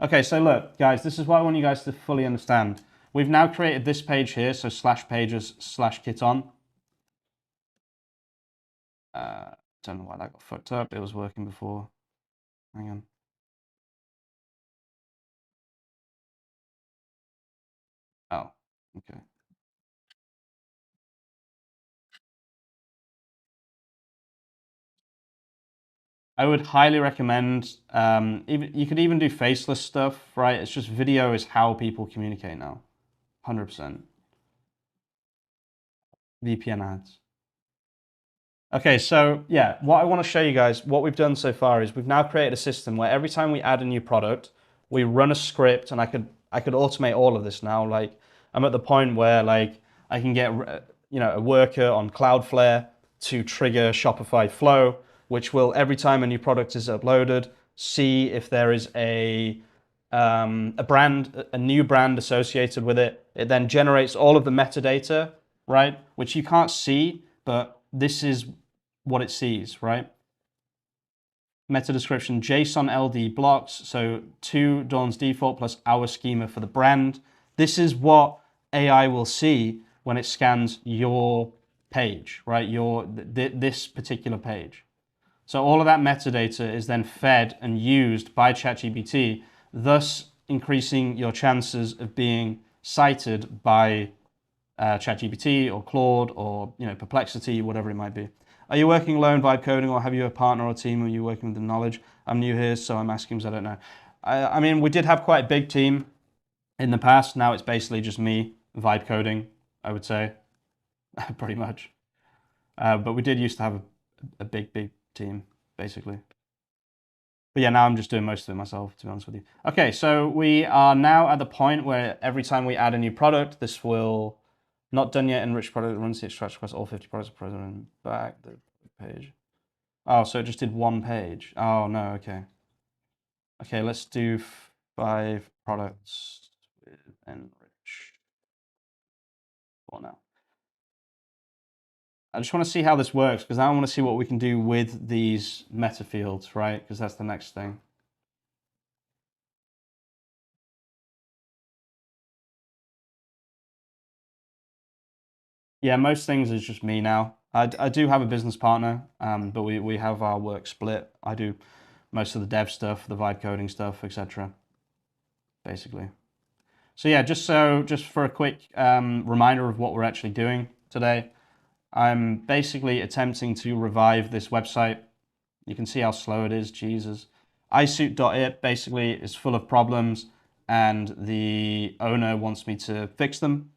Okay, so look, guys, this is what I want you guys to fully understand. We've now created this page here, so /pages/kit on. Don't know why that got fucked up. It was working before. Hang on. Oh, okay. I would highly recommend, even you could even do faceless stuff, right? It's just video is how people communicate now, 100%. VPN ads. Okay, so yeah, what I want to show you guys, what we've done so far is we've now created a system where every time we add a new product, we run a script, and I could automate all of this now. Like I'm at the point where like I can get a worker on Cloudflare to trigger Shopify Flow, which will every time a new product is uploaded, see if there is a new brand associated with it. It then generates all of the metadata, right? Which you can't see, but this is what it sees, right? Meta description, JSON LD blocks, so to Dawn's default plus our schema for the brand. This is what AI will see when it scans your page, right? This particular page. So all of that metadata is then fed and used by ChatGPT, thus increasing your chances of being cited by ChatGPT or Claude or Perplexity, whatever it might be. Are you working alone vibe coding, or have you a partner or team? Or are you working with the knowledge? I'm new here, so I'm asking because I don't know. I mean, we did have quite a big team in the past. Now it's basically just me vibe coding, I would say, pretty much. But we did used to have a big team, basically. But yeah, now I'm just doing most of it myself, to be honest with you. Okay, so we are now at the point where every time we add a new product, this will, not done yet, enrich product, runs the extract across all 50 products present and back the page. Oh, so it just did one page. Oh, no, okay. Okay, let's do 5 products with enrich. For now. I just want to see how this works, because I want to see what we can do with these meta fields, right? Because that's the next thing. Yeah, most things is just me now. I do have a business partner, but we have our work split. I do most of the dev stuff, the vibe coding stuff, etc. Basically. So yeah, just for a quick reminder of what we're actually doing today, I'm basically attempting to revive this website. You can see how slow it is, Jesus. iSuit.it basically is full of problems, and the owner wants me to fix them.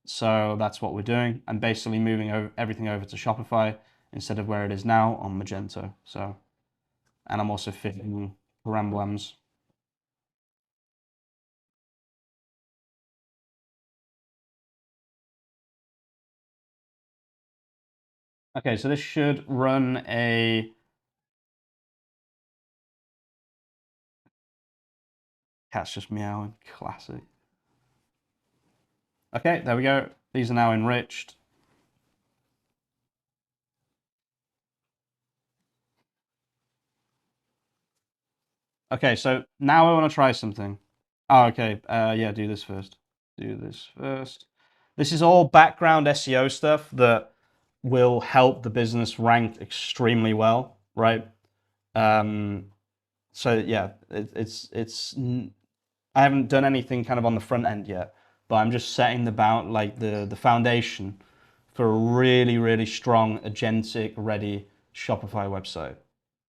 So that's what we're doing. I'm basically moving everything over to Shopify instead of where it is now on Magento. So, and I'm also fitting Ramblams. Okay, so this should run a cat's just meowing. Classic. Okay, there we go. These are now enriched. Okay, so now I want to try something. Oh, okay. Yeah, do this first. Do this first. This is all background SEO stuff that will help the business rank extremely well, right? So yeah, I haven't done anything kind of on the front end yet, but I'm just setting the foundation for a really, really strong agentic ready Shopify website.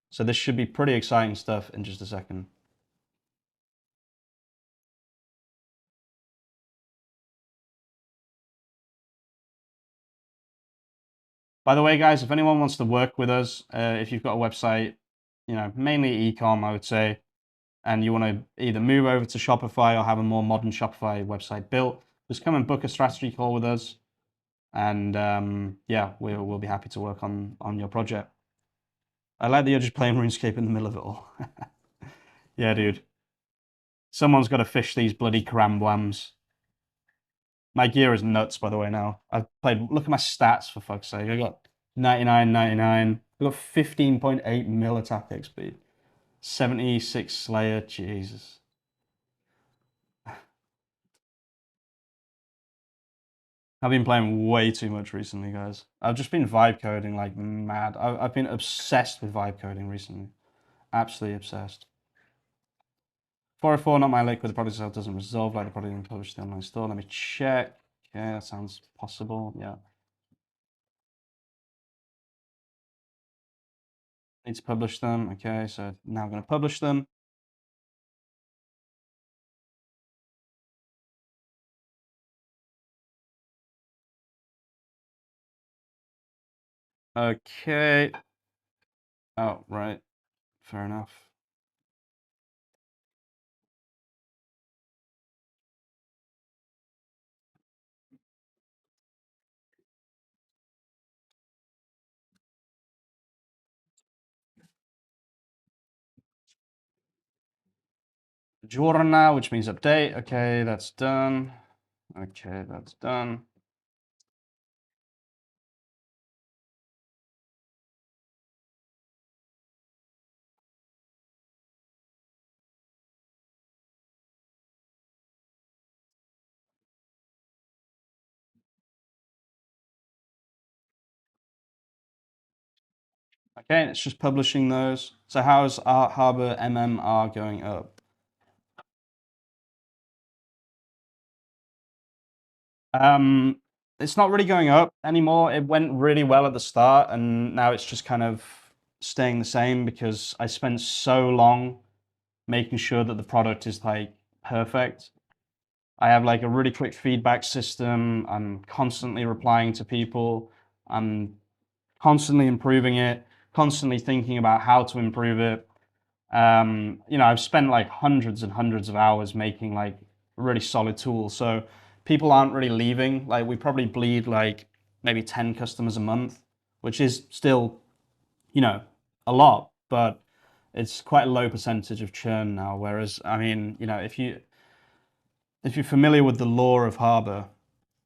So this should be pretty exciting stuff in just a second. By the way, guys, if anyone wants to work with us, if you've got a website, mainly ecom, I would say, and you want to either move over to Shopify or have a more modern Shopify website built, just come and book a strategy call with us. And yeah, we'll be happy to work on your project. I like that you're just playing RuneScape in the middle of it all. Yeah, dude. Someone's got to fish these bloody karambwams. My gear is nuts, by the way, now. I've played, look at my stats, for fuck's sake. I got 99, 99. I got 15.8 mil attack XP. 76 Slayer, Jesus. I've been playing way too much recently, guys. I've just been vibe coding like mad. I've been obsessed with vibe coding recently. Absolutely obsessed. 404, not my liquid. The product itself doesn't resolve like the product being published in the online store. Let me check. Okay, that sounds possible. Yeah. Need to publish them. Okay, so now I'm going to publish them. Okay. Oh, right. Fair enough. Giorna, which means update. Okay, that's done. Okay, that's done. Okay, it's just publishing those. So how's our Harbor MMR going up? It's not really going up anymore. It went really well at the start, and now it's just kind of staying the same because I spent so long making sure that the product is like perfect. I have like a really quick feedback system. I'm constantly replying to people. I'm constantly improving it, constantly thinking about how to improve it. I've spent like hundreds and hundreds of hours making like a really solid tool. So people aren't really leaving. Like we probably bleed like maybe 10 customers a month, which is still, a lot, but it's quite a low percentage of churn now. Whereas, I mean, if you're familiar with the lore of Harbor,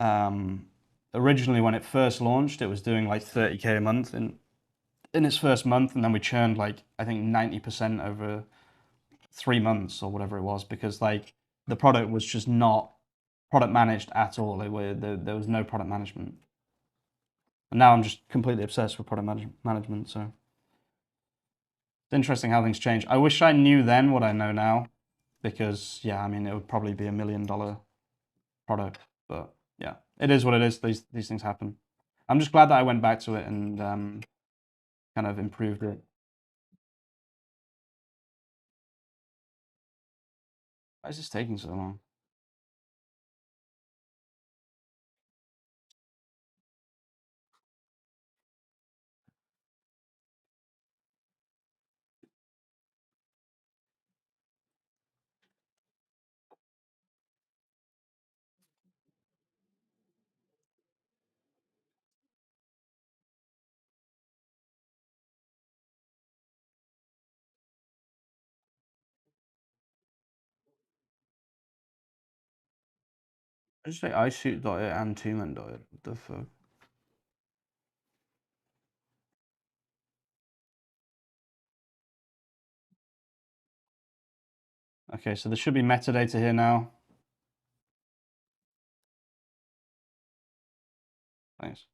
um, originally when it first launched, it was doing like 30K a month in its first month, and then we churned like I think 90% over 3 months or whatever it was because like the product was just not product managed at all. There was no product management, and now I'm just completely obsessed with product management. So it's interesting how things change. I wish I knew then what I know now, because yeah, I mean it would probably be $1 million product, but yeah, it is what it is. These things happen. I'm just glad that I went back to it and kind of improved it. Why is this taking so long? I just say iShoot.it and Tumen.it. What the fuck? Okay, so there should be metadata here now. Thanks.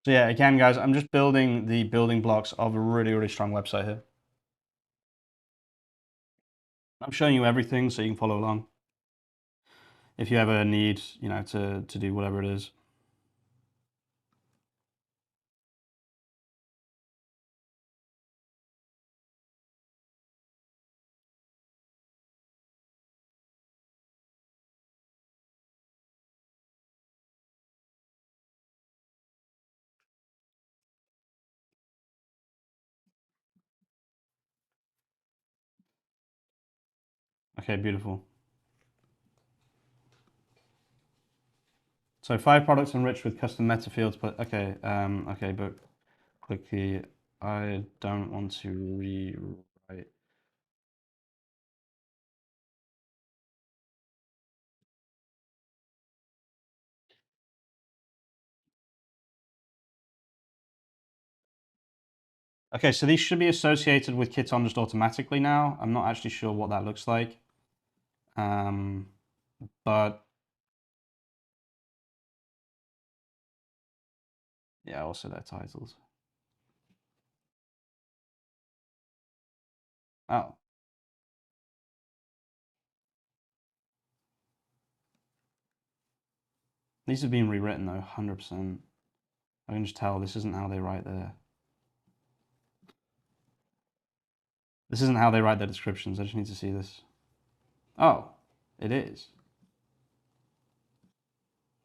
So yeah, again, guys, I'm just building the building blocks of a really, really strong website here. I'm showing you everything so you can follow along. If you ever need, to do whatever it is. Okay, beautiful. So 5 products enriched with custom metafields, but okay, but quickly, I don't want to rewrite. Okay, so these should be associated with Kiton just automatically now. I'm not actually sure what that looks like. But yeah, also their titles. Oh, these have been rewritten though, 100%. I can just tell this isn't how they write their. This isn't how they write their descriptions. I just need to see this. Oh, it is.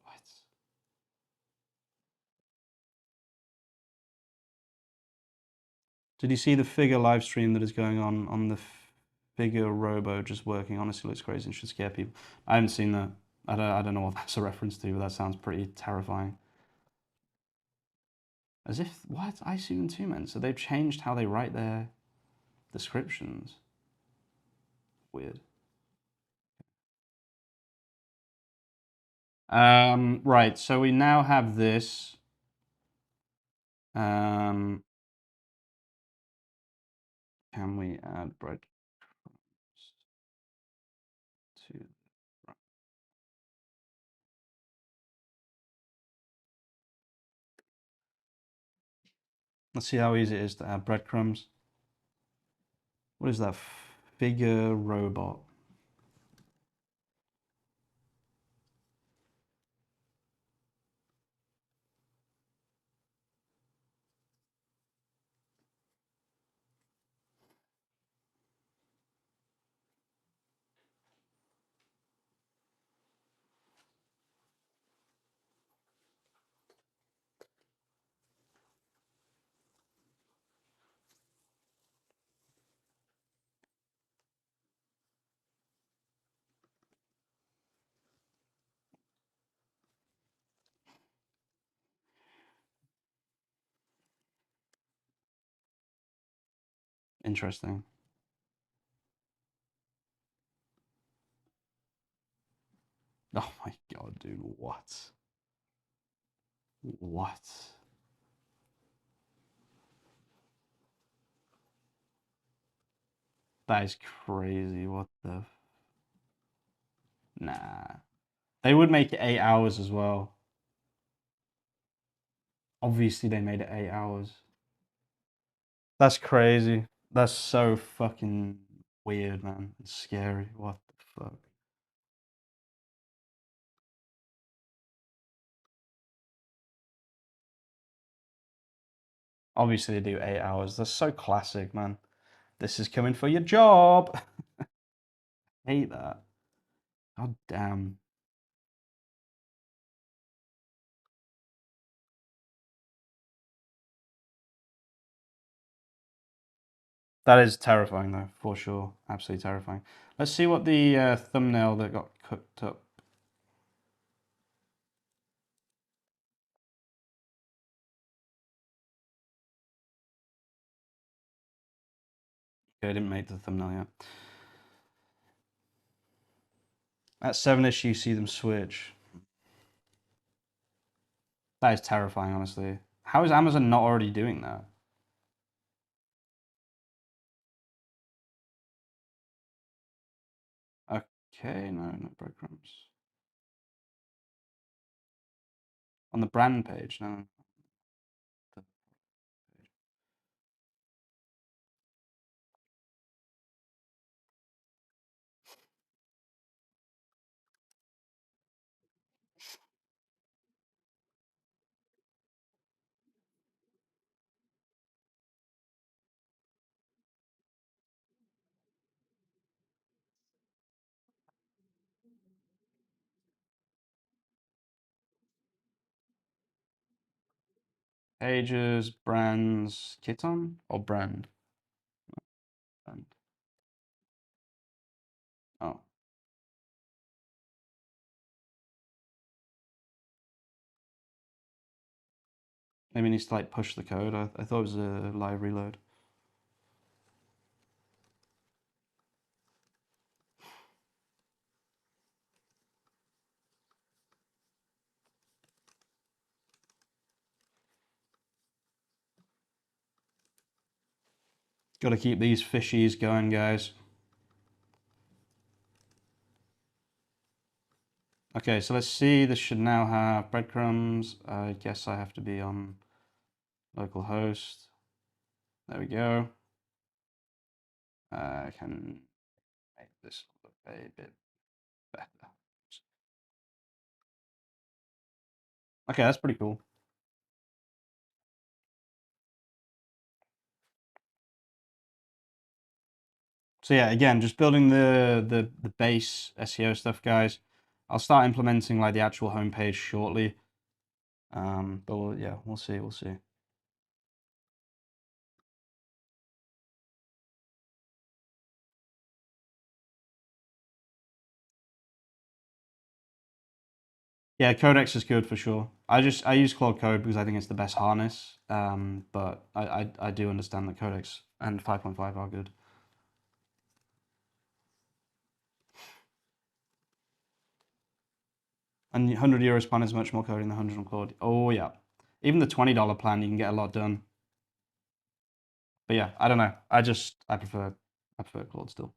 What? Did you see the figure live stream that is going on the figure robo just working? Honestly, looks crazy and should scare people. I haven't seen that. I don't know what that's a reference to, but that sounds pretty terrifying. As if what? I see them too, man. So they've changed how they write their descriptions. Weird. Right. So we now have this. Can we add breadcrumbs to? Let's see how easy it is to add breadcrumbs. What is that? Figure robot. Interesting. Oh my god, dude, what? What? That is crazy. What the? Nah. They would make it 8 hours as well. Obviously, they made it 8 hours. That's crazy. That's so fucking weird, man. It's scary. What the fuck? Obviously, they do 8 hours. That's so classic, man. This is coming for your job. Hate that. God damn. That is terrifying, though, for sure. Absolutely terrifying. Let's see what the thumbnail that got cooked up. Okay, I didn't make the thumbnail yet. At 7ish, you see them switch. That is terrifying, honestly. How is Amazon not already doing that? Okay, no breadcrumbs. On the brand page, no. Pages, brands, Kiton or brand? Brand. Oh, maybe it needs to like push the code. I thought it was a live reload. Got to keep these fishies going, guys. Okay, so let's see. This should now have breadcrumbs. I guess I have to be on localhost. There we go. I can make this look a bit better. Okay, that's pretty cool. So yeah, again, just building the base SEO stuff, guys. I'll start implementing like the actual homepage shortly. But yeah, we'll see. We'll see. Yeah, Codex is good for sure. I use Claude Code because I think it's the best harness. But I do understand that Codex and 5.5 are good. And €100 plan is much more coding than 100 on Claude. Oh yeah, even the $20 plan you can get a lot done. But yeah, I don't know. I prefer Claude still.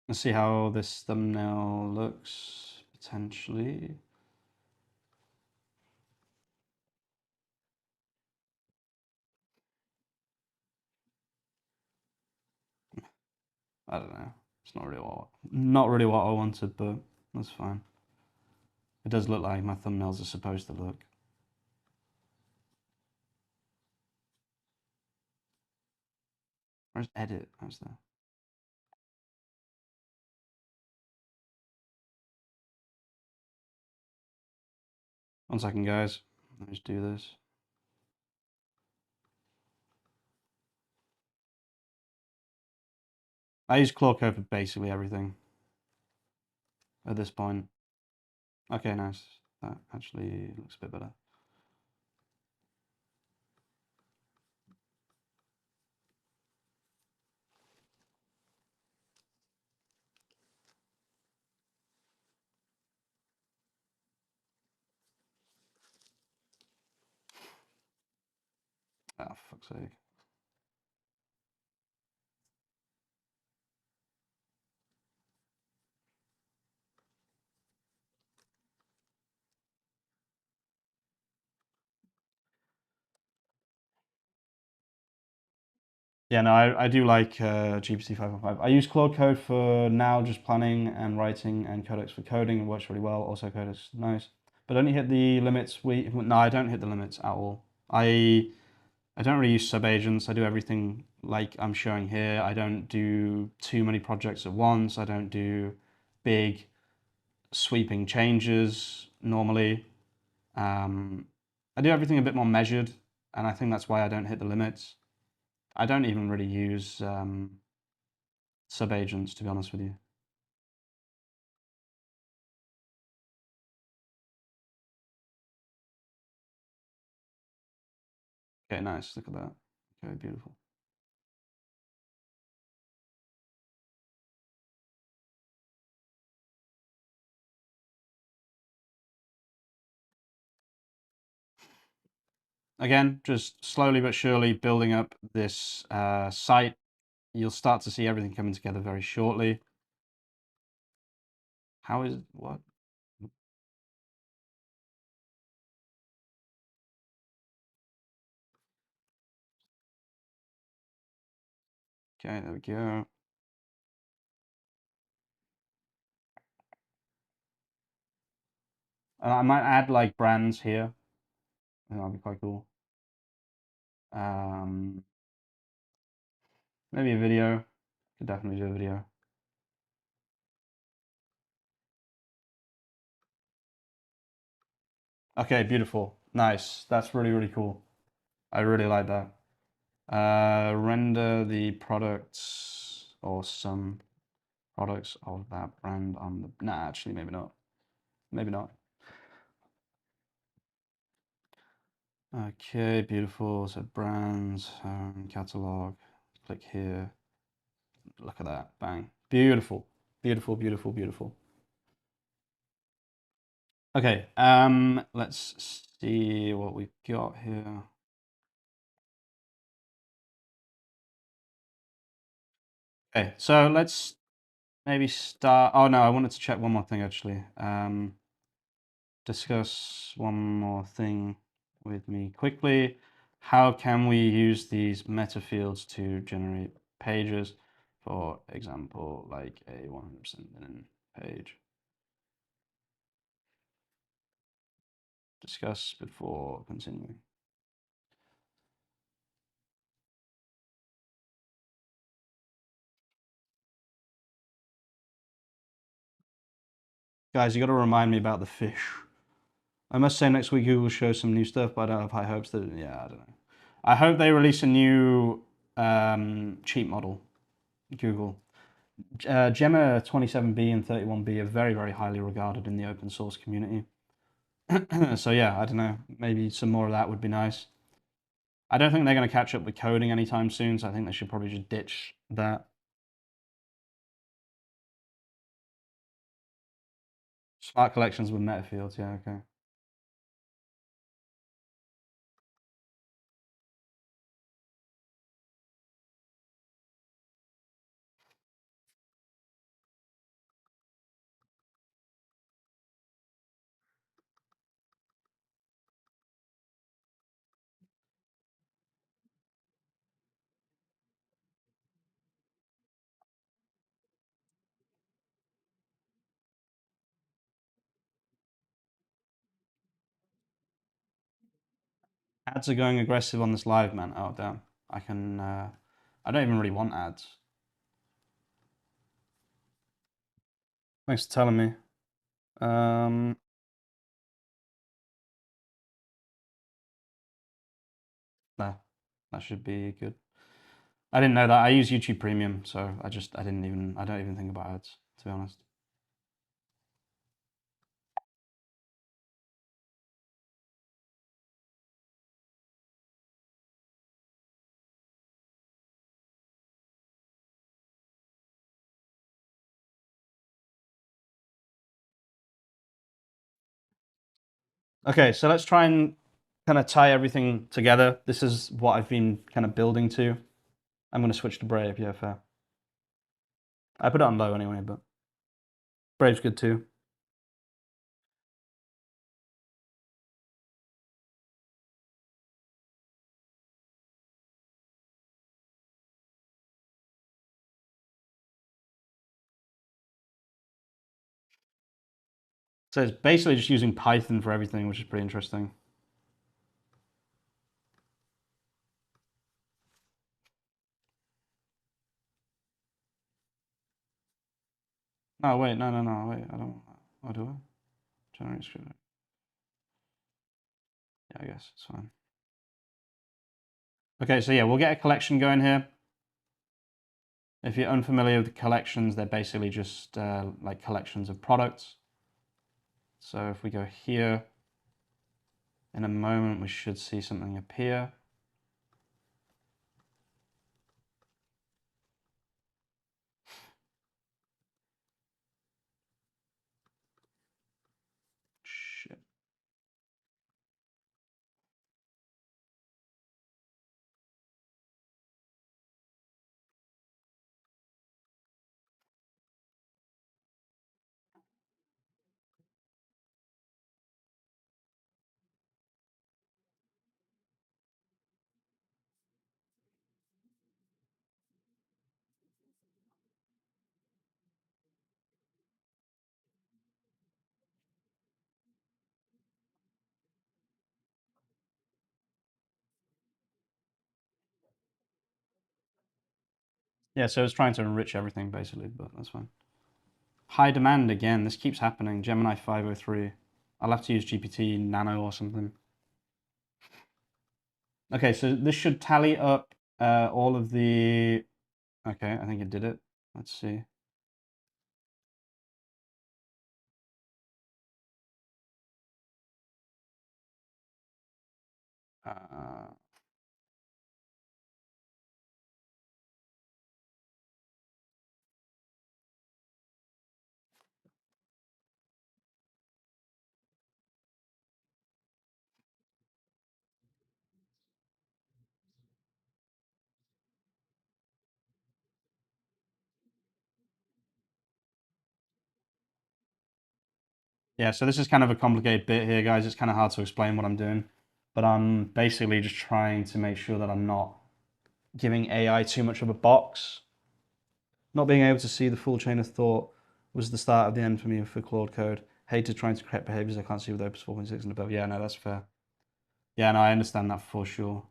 Let's see how this thumbnail looks potentially. I don't know. It's not really what I wanted, but that's fine. It does look like my thumbnails are supposed to look. Where's edit? How's that? 1 second, guys. Let me just do this. I use Claude Code for basically everything at this point. Okay, nice. That actually looks a bit better. Ah, fuck's sake. Yeah, no, I do like GPT 5.5. I use Claude Code for now, just planning and writing, and Codex for coding. It works really well. Also, Codex is nice. But don't you hit the limits? No, I don't hit the limits at all. I don't really use sub-agents. I do everything like I'm showing here. I don't do too many projects at once. I don't do big sweeping changes normally. I do everything a bit more measured, and I think that's why I don't hit the limits. I don't even really use sub-agents, to be honest with you. Okay, nice. Look at that. Okay, beautiful. Again, just slowly but surely building up this site. You'll start to see everything coming together very shortly. How is what? Okay, there we go. I might add like brands here. I think that'll be quite cool. Maybe a video. Could definitely do a video. Okay, beautiful. Nice. That's really, really cool. I really like that. Render the products or some products of that brand on the... Nah, actually, maybe not. Maybe not. Okay, beautiful. So brands, catalog. Click here. Look at that. Bang. Beautiful. Beautiful, beautiful, beautiful. Okay, let's see what we've got here. Okay, so let's maybe start. Oh no, I wanted to check one more thing actually. Discuss one more thing with me quickly. How can we use these metafields to generate pages? For example, like a 100% linen page. Discuss before continuing. Guys, you got to remind me about the fish. I must say next week Google will show some new stuff, but I don't have high hopes that, yeah, I don't know. I hope they release a new cheat model, Google. Gemma 27B and 31B are very, very highly regarded in the open source community. So yeah, I don't know, maybe some more of that would be nice. I don't think they're going to catch up with coding anytime soon, so I think they should probably just ditch that. Smart collections with Metafields, yeah, okay. Ads are going aggressive on this live, man. Oh, damn. I can, I don't even really want ads. Thanks for telling me. No, that should be good. I didn't know that. I use YouTube Premium, so I don't even think about ads, to be honest. Okay, so let's try and kind of tie everything together. This is what I've been kind of building to. I'm going to switch to Brave, yeah, fair. I put it on low anyway, but Brave's good too. So it's basically just using Python for everything, which is pretty interesting. No, wait, no, wait, I don't, what do I? Generate script. Yeah, I guess it's fine. Okay, so yeah, we'll get a collection going here. If you're unfamiliar with the collections, they're basically just like collections of products. So if we go here, in a moment, we should see something appear. Shit. Yeah, so it's trying to enrich everything basically, but that's fine. High demand again. This keeps happening. Gemini 503. I'll have to use GPT Nano or something. Okay, so this should tally up all of the. Okay, I think it did it. Let's see. Uh, yeah, so this is kind of a complicated bit here, guys. It's kind of hard to explain what I'm doing, but I'm basically just trying to make sure that I'm not giving AI too much of a box. Not being able to see the full chain of thought was the start of the end for me for Claude Code. Hated trying to correct behaviors I can't see with Opus 4.6 and above. Yeah, no, that's fair. Yeah, no, I understand that for sure.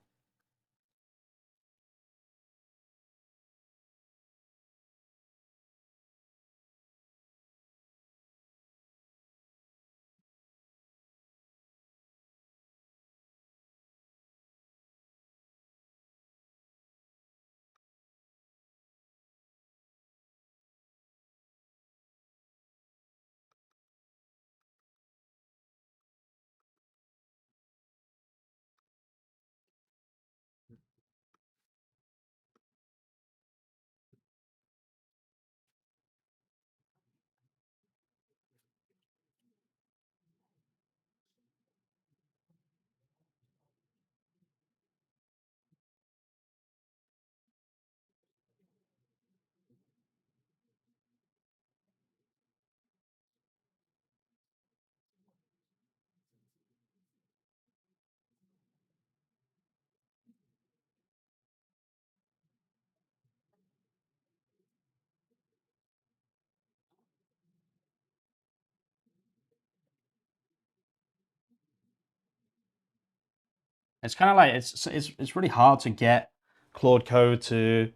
It's kind of like it's really hard to get Claude Code to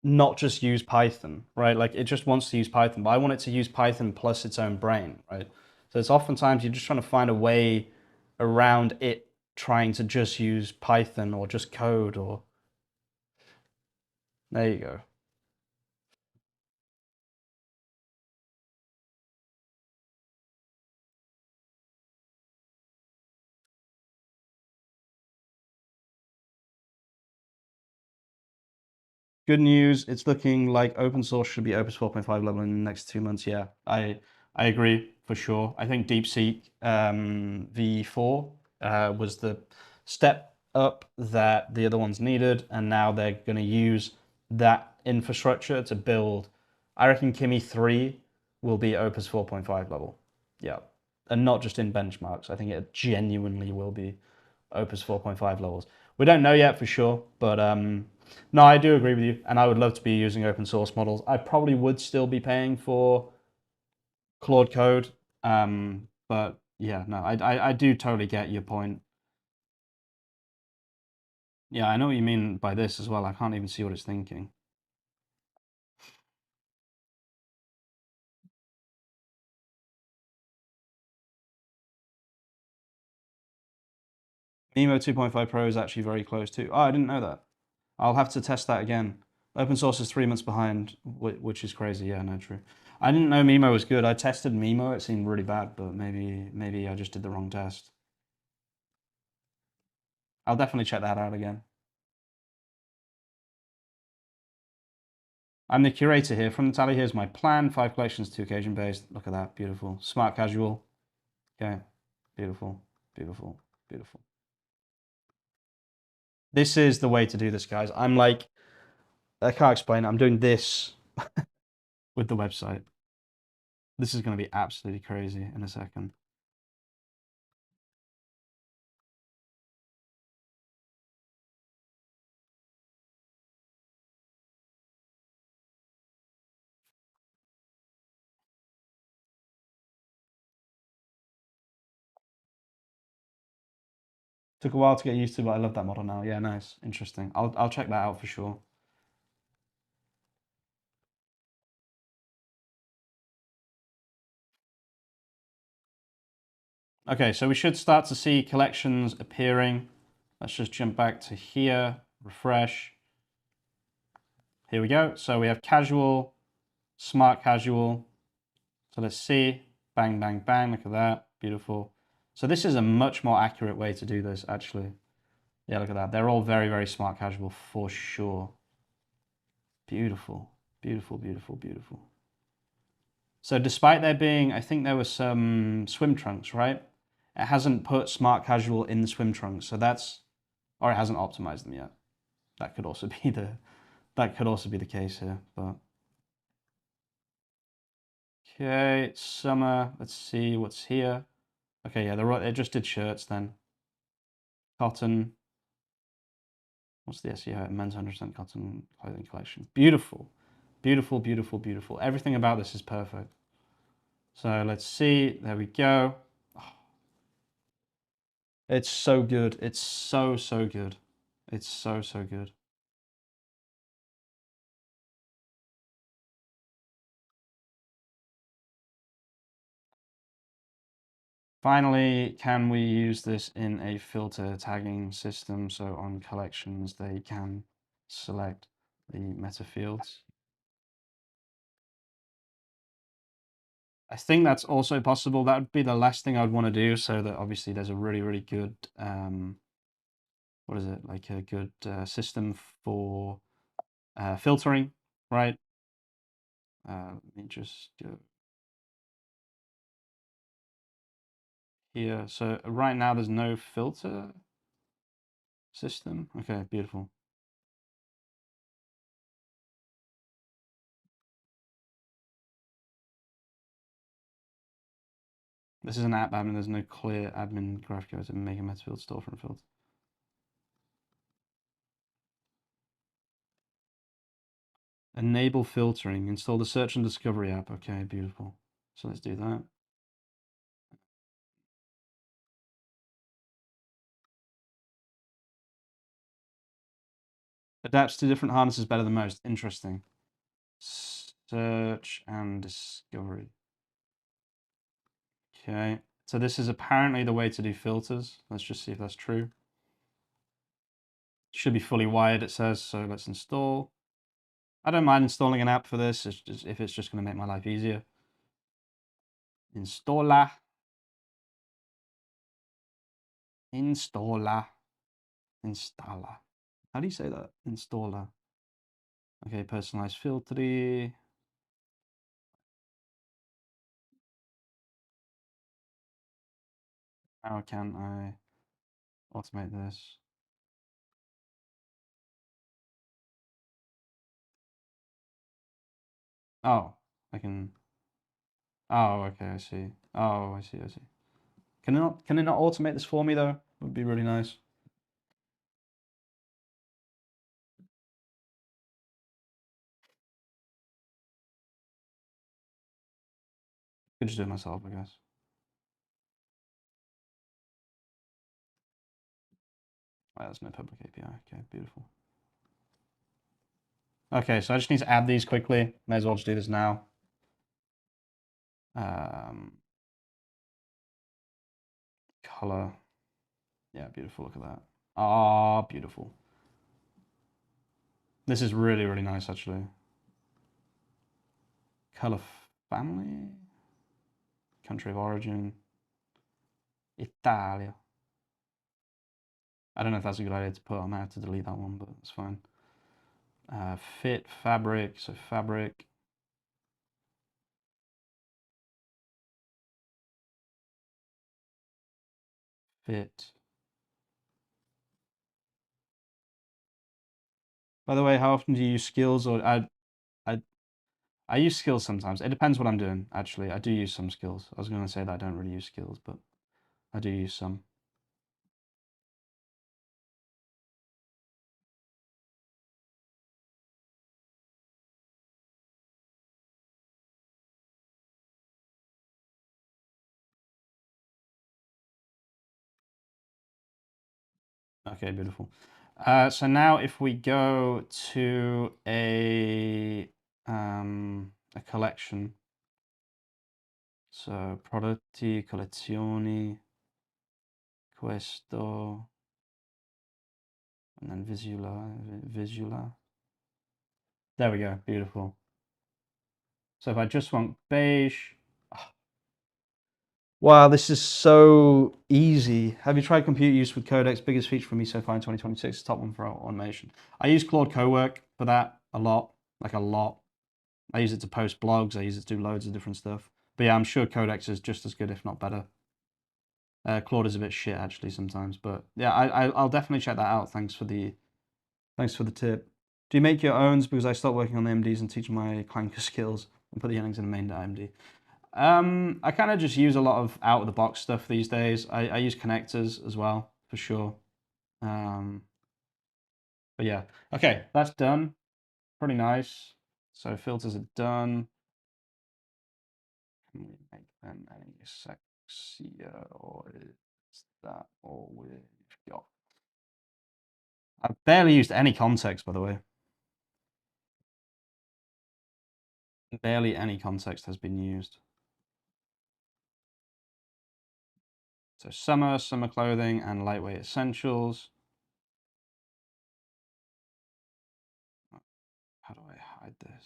not just use Python, right? Like it just wants to use Python, but I want it to use Python plus its own brain, right? So it's oftentimes you're just trying to find a way around it trying to just use Python or just code or there you go. Good news. It's looking like open source should be Opus 4.5 level in the next 2 months. Yeah, I agree for sure. I think DeepSeek V4 was the step up that the other ones needed, and now they're going to use that infrastructure to build. I reckon Kimi 3 will be Opus 4.5 level. Yeah, and not just in benchmarks. I think it genuinely will be Opus 4.5 levels. We don't know yet for sure, but no, I do agree with you, and I would love to be using open source models. I probably would still be paying for Claude Code, but yeah, no, I do totally get your point. Yeah, I know what you mean by this as well. I can't even see what it's thinking. Nemo 2.5 Pro is actually very close too. Oh, I didn't know that. I'll have to test that again. Open source is 3 months behind, which is crazy. Yeah, no, true. I didn't know Mimo was good. I tested Mimo. It seemed really bad, but maybe I just did the wrong test. I'll definitely check that out again. I'm the curator here. From the tally, here's my plan. 5 collections, 2 occasion based. Look at that. Beautiful. Smart casual. Okay. Beautiful. Beautiful. Beautiful. This is the way to do this, guys. I'm like, I can't explain it. I'm doing this with the website. This is going to be absolutely crazy in a second. Took a while to get used to, but I love that model now. Yeah, nice. Interesting. I'll check that out for sure. Okay, so we should start to see collections appearing. Let's just jump back to here, refresh. Here we go. So we have casual, smart casual. So let's see. Bang, bang, bang. Look at that. Beautiful. So this is a much more accurate way to do this, actually. Yeah, look at that. They're all very, very smart casual for sure. Beautiful. Beautiful, beautiful, beautiful. So despite there being, I think there were some swim trunks, right? It hasn't put smart casual in the swim trunks. So that's, or it hasn't optimized them yet. That could also be the case here, but. Okay, summer. Let's see what's here. Okay, yeah, they just did shirts then. Cotton. What's the SEO? Men's 100% cotton clothing collection. Beautiful. Beautiful, beautiful, beautiful. Everything about this is perfect. So let's see. There we go. Oh, it's so good. It's so, so good. It's so, so good. Finally, can we use this in a filter tagging system? So on collections, they can select the meta fields. I think that's also possible. That would be the last thing I'd want to do, so that obviously there's a really, really good, what is it, like a good system for filtering, right? Let me just go here. So right now there's no filter system. Okay, beautiful. This is an app admin. There's no clear admin graph code to make a Metafield storefront filter. Enable filtering. Install the search and discovery app. Okay, beautiful. So let's do that. Adapts to different harnesses better than most. Interesting. Search and discovery. Okay. So this is apparently the way to do filters. Let's just see if that's true. Should be fully wired, it says. So let's install. I don't mind installing an app for this if it's just going to make my life easier. Installer. Installer. Installer. How do you say that? Installer. Okay, personalized filter. How can I automate this? Oh, I can. Oh, okay, I see. Oh, I see, I see. Can it not automate this for me though? It would be really nice. Could just do it myself, I guess. Oh, that's no public API. Okay, beautiful. Okay, so I just need to add these quickly. May as well just do this now. Color. Yeah, beautiful. Look at that. Ah, beautiful. This is really, really nice, actually. Color family. Country of origin. Italia. I don't know if that's a good idea to put. I might have to delete that one, but it's fine. Fit, fabric. So fabric. Fit. By the way, how often do you use skills? Or I use skills sometimes. It depends what I'm doing, actually. I do use some skills. I was going to say that I don't really use skills, but I do use some. Okay, beautiful. So now if we go to a collection, so prodotti, collezioni, Questo, and then Visula. There we go, beautiful. So if I just want beige, wow, this is so easy. Have you tried computer use with Codex? Biggest feature for me so far in 2026, top one for automation. I use Claude Cowork for that a lot, like a lot. I use it to post blogs. I use it to do loads of different stuff. But yeah, I'm sure Codex is just as good, if not better. Claude is a bit shit actually sometimes, but yeah, I'll definitely check that out. Thanks for the tip. Do you make your owns? Because I start working on the MDs and teach my Clanker skills and put the earnings in the main.md. I kind of just use a lot of out of the box stuff these days. I use connectors as well for sure. But yeah, okay, that's done. Pretty nice. So filters are done. Can we make them any sexier, or is that all we've got? I've barely used any context, by the way. Barely any context has been used. So summer clothing, and lightweight essentials. How do I hide this?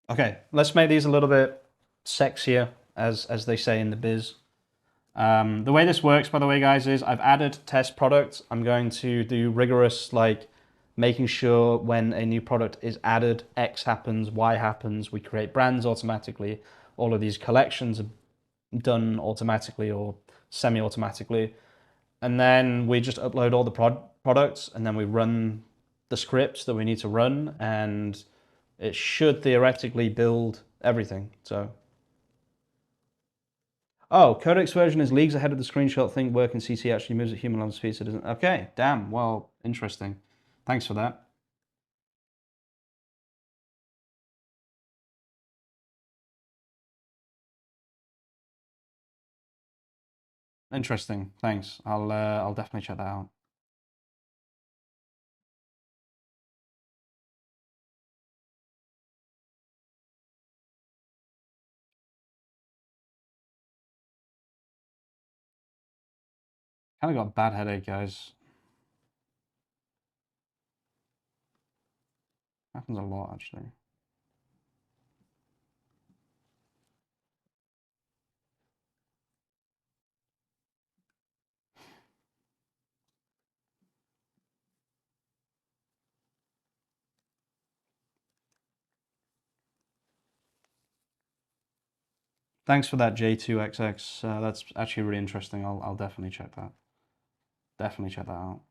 Okay, let's make these a little bit sexier, as they say in the biz. The way this works, by the way, guys, is I've added test products. I'm going to do rigorous, like making sure when a new product is added, X happens, Y happens. We create brands automatically. All of these collections are done automatically or semi-automatically. And then we just upload all the products, and then we run the scripts that we need to run, and it should theoretically build everything. So, oh, Codex version is leagues ahead of the screenshot thing. Work in CC actually moves at human level speed, so it doesn't. Okay, damn. Well, interesting. Thanks for that. Interesting. Thanks. I'll definitely check that out. Kind of got a bad headache, guys. Happens a lot, actually. Thanks for that, J2XX. That's actually really interesting. I'll definitely check that. Definitely check that out.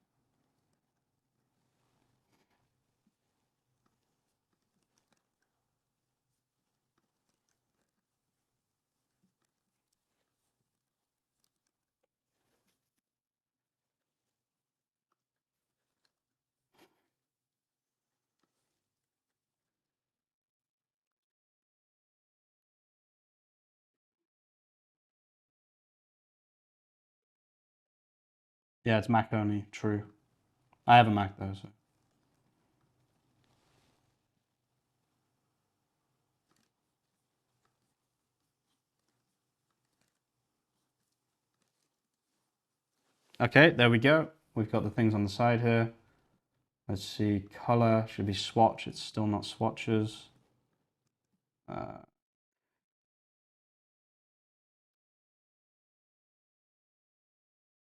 Yeah, it's Mac only. True. I have a Mac though, so. Okay, there we go. We've got the things on the side here. Let's see, color should be swatch. It's still not swatches.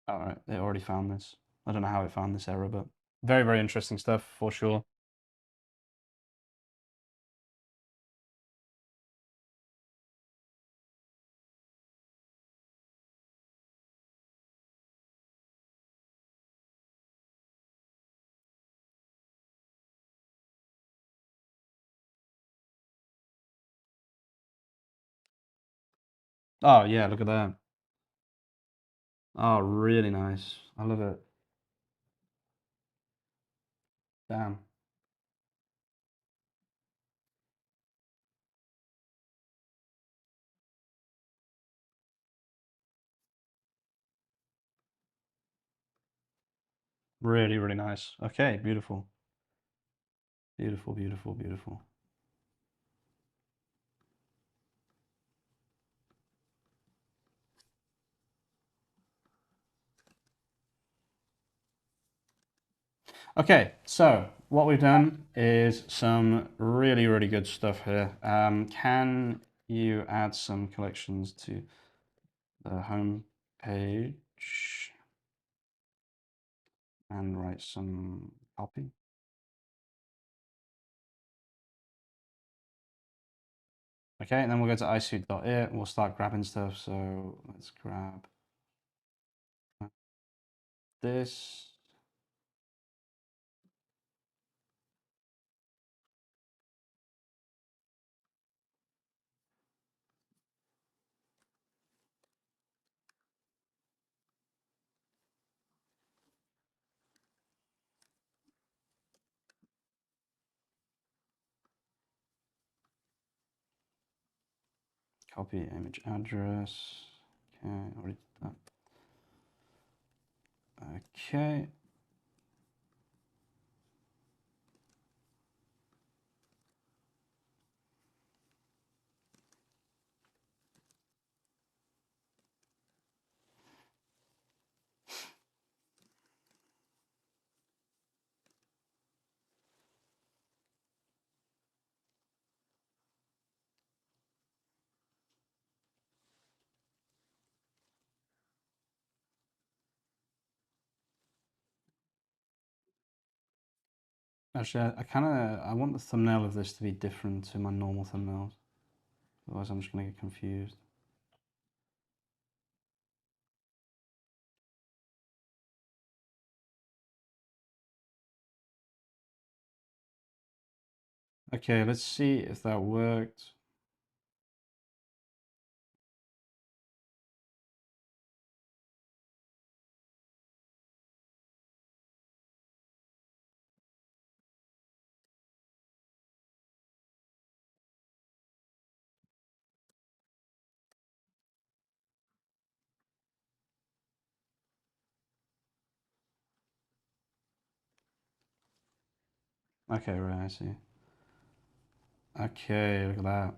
All right, they already found this. I don't know how it found this error, but very, very interesting stuff for sure. Oh yeah, look at that. Oh, really nice. I love it. Damn. Really, really nice. Okay, beautiful. Beautiful, beautiful, beautiful. Okay, so what we've done is some really, really good stuff here. Can you add some collections to the home page and write some copy? Okay, and then we'll go to iSuit.it. We'll start grabbing stuff. So let's grab this. Copy image address. Okay, already did that. Okay. Actually, I want the thumbnail of this to be different to my normal thumbnails. Otherwise, I'm just going to get confused. Okay, let's see if that worked. Okay, right, I see. Okay, look at that.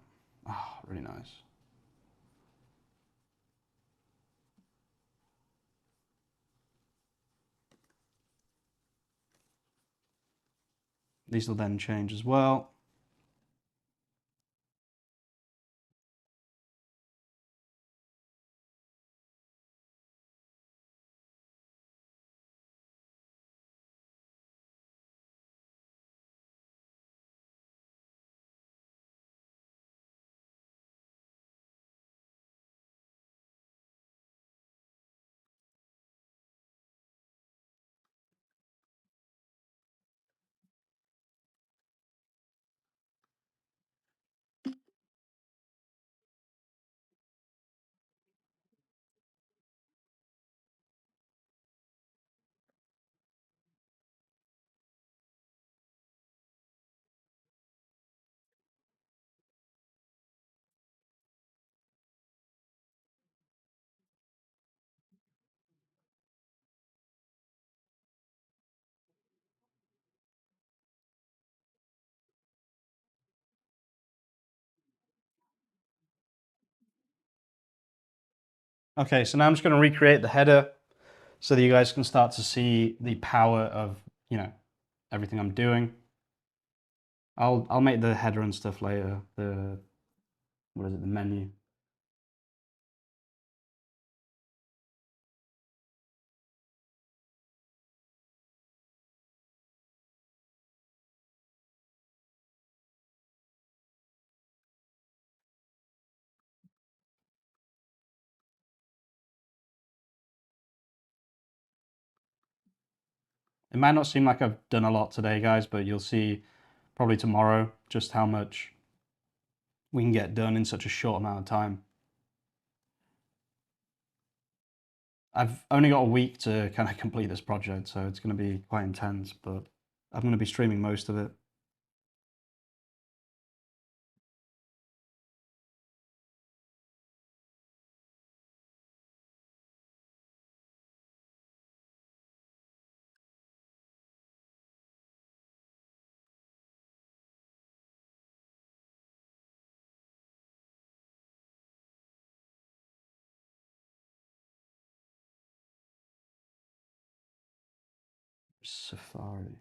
Oh, really nice. These will then change as well. Okay, so now I'm just going to recreate the header so that you guys can start to see the power of, everything I'm doing. I'll make the header and stuff later. What is it? The menu. It might not seem like I've done a lot today, guys, but you'll see probably tomorrow just how much we can get done in such a short amount of time. I've only got a week to kind of complete this project, so it's going to be quite intense, but I'm going to be streaming most of it. Safari.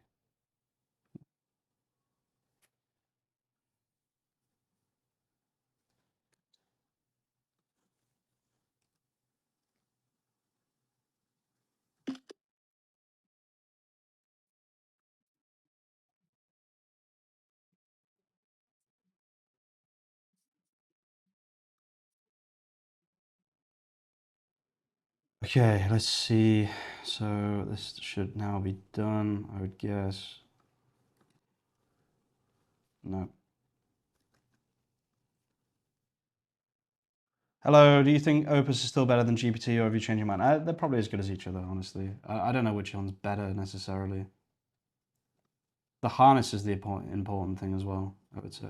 Okay, let's see. So this should now be done, I would guess. No. Hello, do you think Opus is still better than GPT, or have you changed your mind? They're probably as good as each other, honestly. I don't know which one's better necessarily. The harness is the important thing as well, I would say.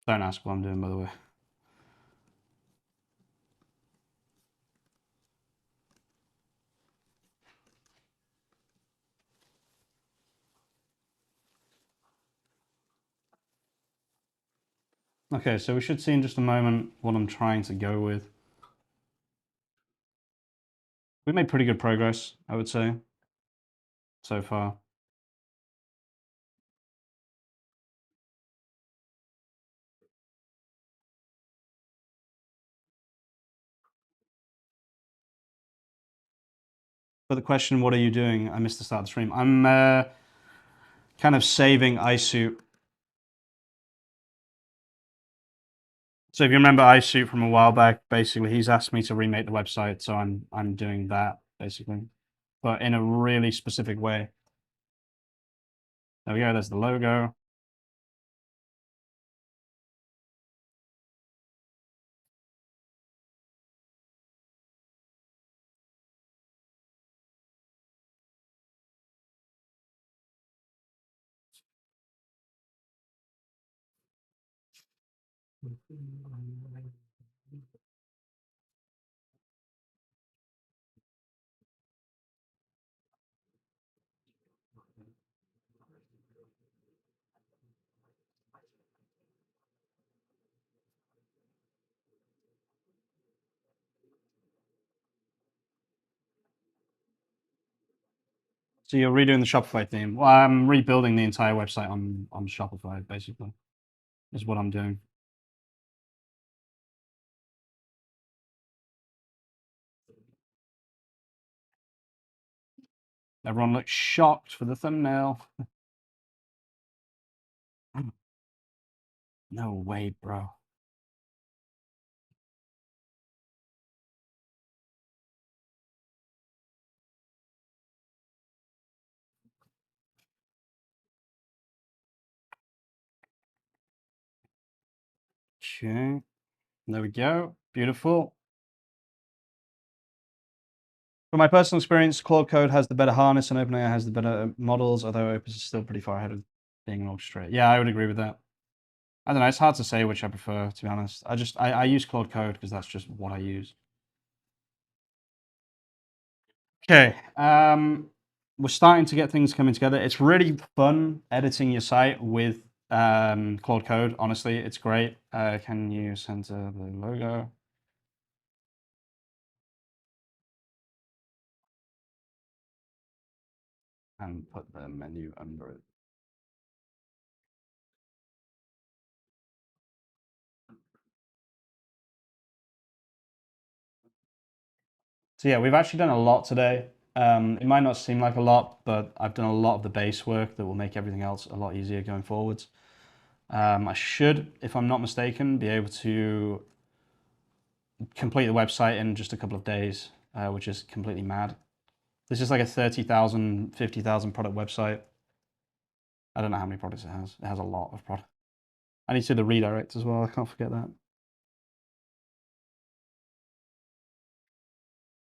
Don't ask what I'm doing, by the way. Okay, so we should see in just a moment what I'm trying to go with. We made pretty good progress, I would say, so far. But the question, what are you doing? I missed the start of the stream. I'm kind of saving iSuit. So if you remember iSuit from a while back, basically he's asked me to remake the website, so I'm doing that basically, but in a really specific way. There we go. There's the logo. So you're redoing the Shopify theme. Well, I'm rebuilding the entire website on Shopify, basically, is what I'm doing. Everyone looks shocked for the thumbnail. No way, bro. Okay, there we go. Beautiful. From my personal experience, Claude Code has the better harness and OpenAI has the better models, although Opus is still pretty far ahead of being an orchestrator. Yeah, I would agree with that. I don't know. It's hard to say which I prefer, to be honest. I use Claude Code because that's just what I use. Okay. We're starting to get things coming together. It's really fun editing your site with Claude Code. Honestly, it's great. Can you center the logo? And put the menu under it. So yeah, we've actually done a lot today. It might not seem like a lot, but I've done a lot of the base work that will make everything else a lot easier going forwards. I should, if I'm not mistaken, be able to complete the website in just a couple of days, which is completely mad. This is like a 30,000, 50,000 product website. I don't know how many products it has. It has a lot of products. I need to do the redirect as well. I can't forget that.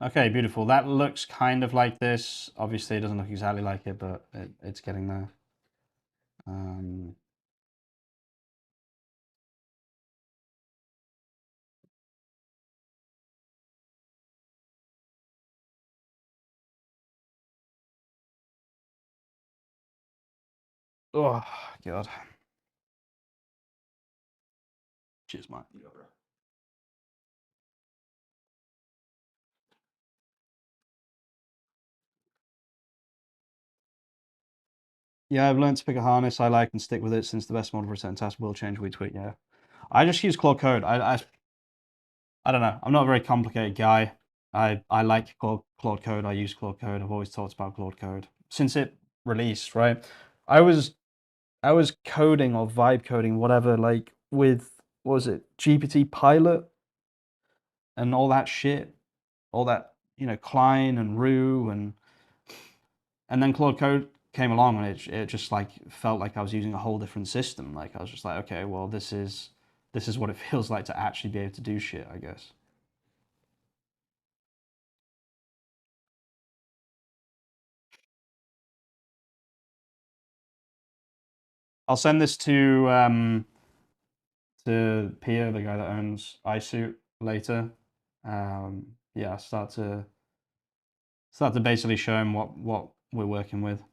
Okay, beautiful. That looks kind of like this. Obviously, it doesn't look exactly like it, but it's getting there. Um, oh, God. Cheers, mate. Yeah, I've learned to pick a harness I like and stick with it since the best model for a certain task will change we tweet. Yeah. I just use Claude Code. I don't know. I'm not a very complicated guy. I like Claude Code. I use Claude Code. I've always talked about Claude Code since it released, right? I was I was coding or vibe coding, whatever, like with what was it, GPT Pilot and all that shit, all that, Klein and Rue and then Claude Code came along and it just like felt like I was using a whole different system. Like I was just like, okay, well this is what it feels like to actually be able to do shit, I guess. I'll send this to Pia, the guy that owns iSuit later. Yeah, start to basically show him what we're working with.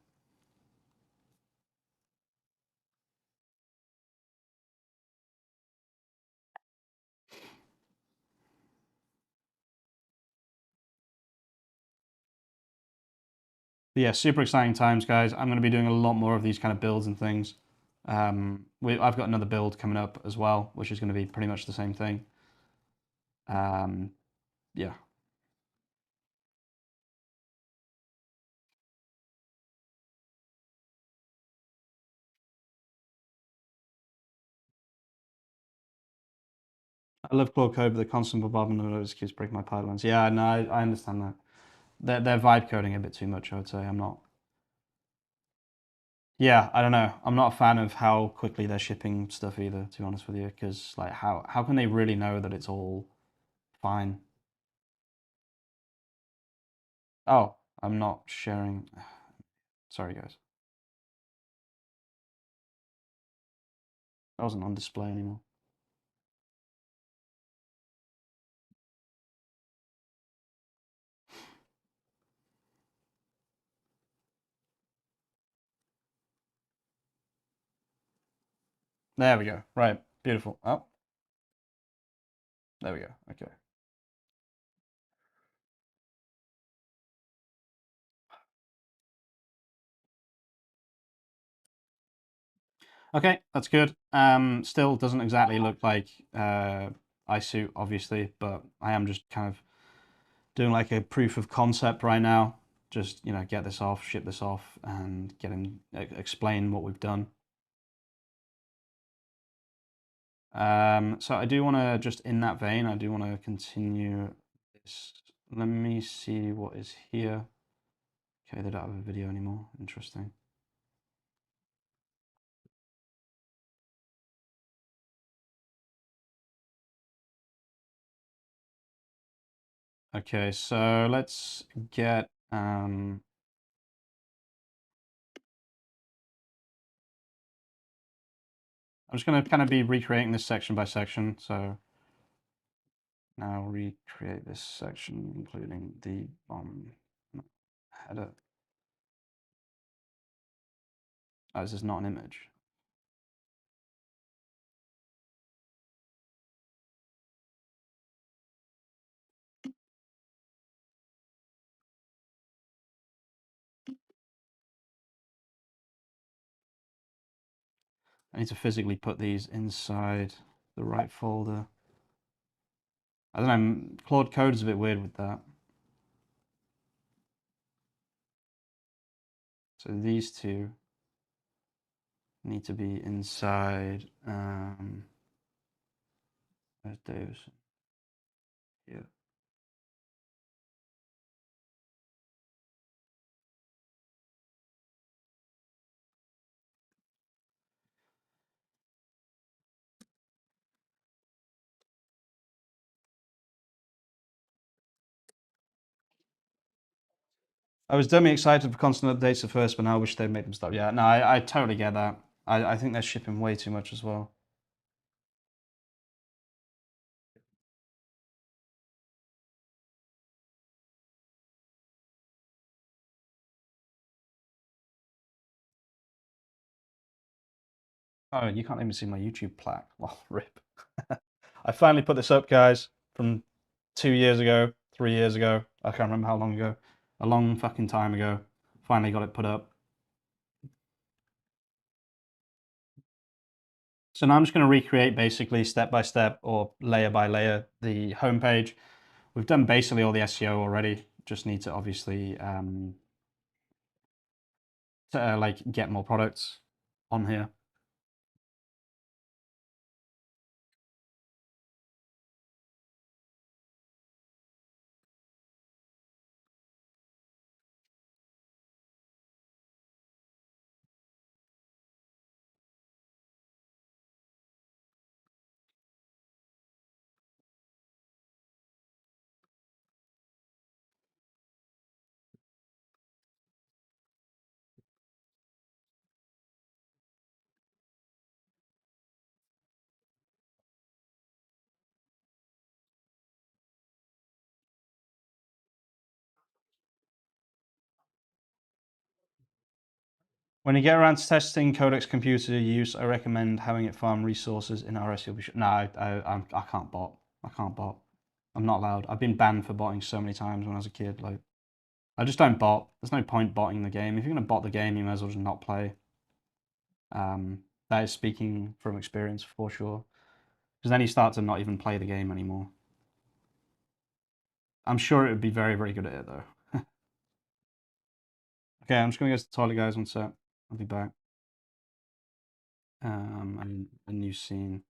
But yeah, super exciting times, guys. I'm going to be doing a lot more of these kind of builds and things. I've got another build coming up as well, which is going to be pretty much the same thing. Um, yeah, I love Claude Code, but the constant bombardment of those keeps breaking my pipelines. Yeah, no, I understand that. They're vibe coding a bit too much, I would say. I'm not. Yeah, I don't know. I'm not a fan of how quickly they're shipping stuff either, to be honest with you, because like how can they really know that it's all fine? Oh, I'm not sharing. Sorry, guys. That wasn't on display anymore. There we go. Right, beautiful. Oh, there we go. Okay. Okay, that's good. Still doesn't exactly look like iSuit, obviously, but I am just kind of doing like a proof of concept right now. Just get this off, ship this off, and get him explain what we've done. So I do want to just in that vein, I do want to continue this. Let me see what is here. Okay, they don't have a video anymore. Interesting. Okay, so let's get I'm just going to kind of be recreating this section by section. So now recreate this section, including the header. Oh, this is not an image. I need to physically put these inside the right folder. I don't know, Claude Code is a bit weird with that. So these two need to be inside, there's Davis. Yeah. I was dummy excited for constant updates at first, but now I wish they'd make them stop. Yeah, no, I totally get that. I think they're shipping way too much as well. Oh, you can't even see my YouTube plaque. Well, rip. I finally put this up, guys, from 2 years ago, 3 years ago. I can't remember how long ago. A long fucking time ago. Finally got it put up. So now I'm just going to recreate basically step by step or layer by layer the homepage. We've done basically all the SEO already. Just need to obviously like get more products on here. When you get around to testing Codex computer use, I recommend having it farm resources in RS. You'll be sure. No, I can't bot. I can't bot. I'm not allowed. I've been banned for botting so many times when I was a kid. Like, I just don't bot. There's no point botting the game. If you're gonna bot the game, you might as well just not play. That is speaking from experience for sure. Because then you start to not even play the game anymore. I'm sure it would be very, very good at it though. Okay, I'm just gonna go to the toilet, guys. One sec. I'll be back. And a new scene.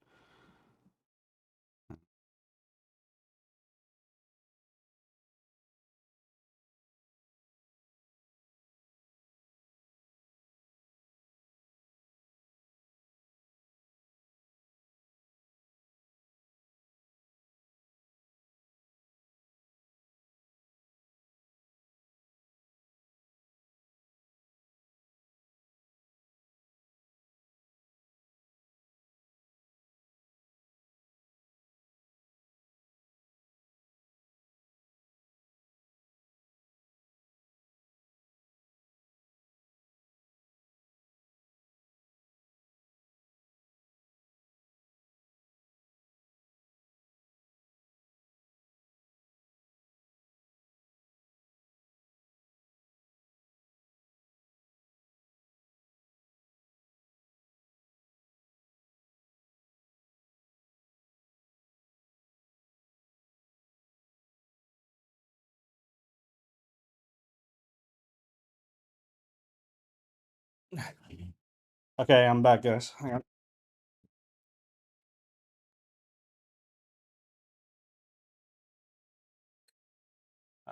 Okay, I'm back, guys. Hang on.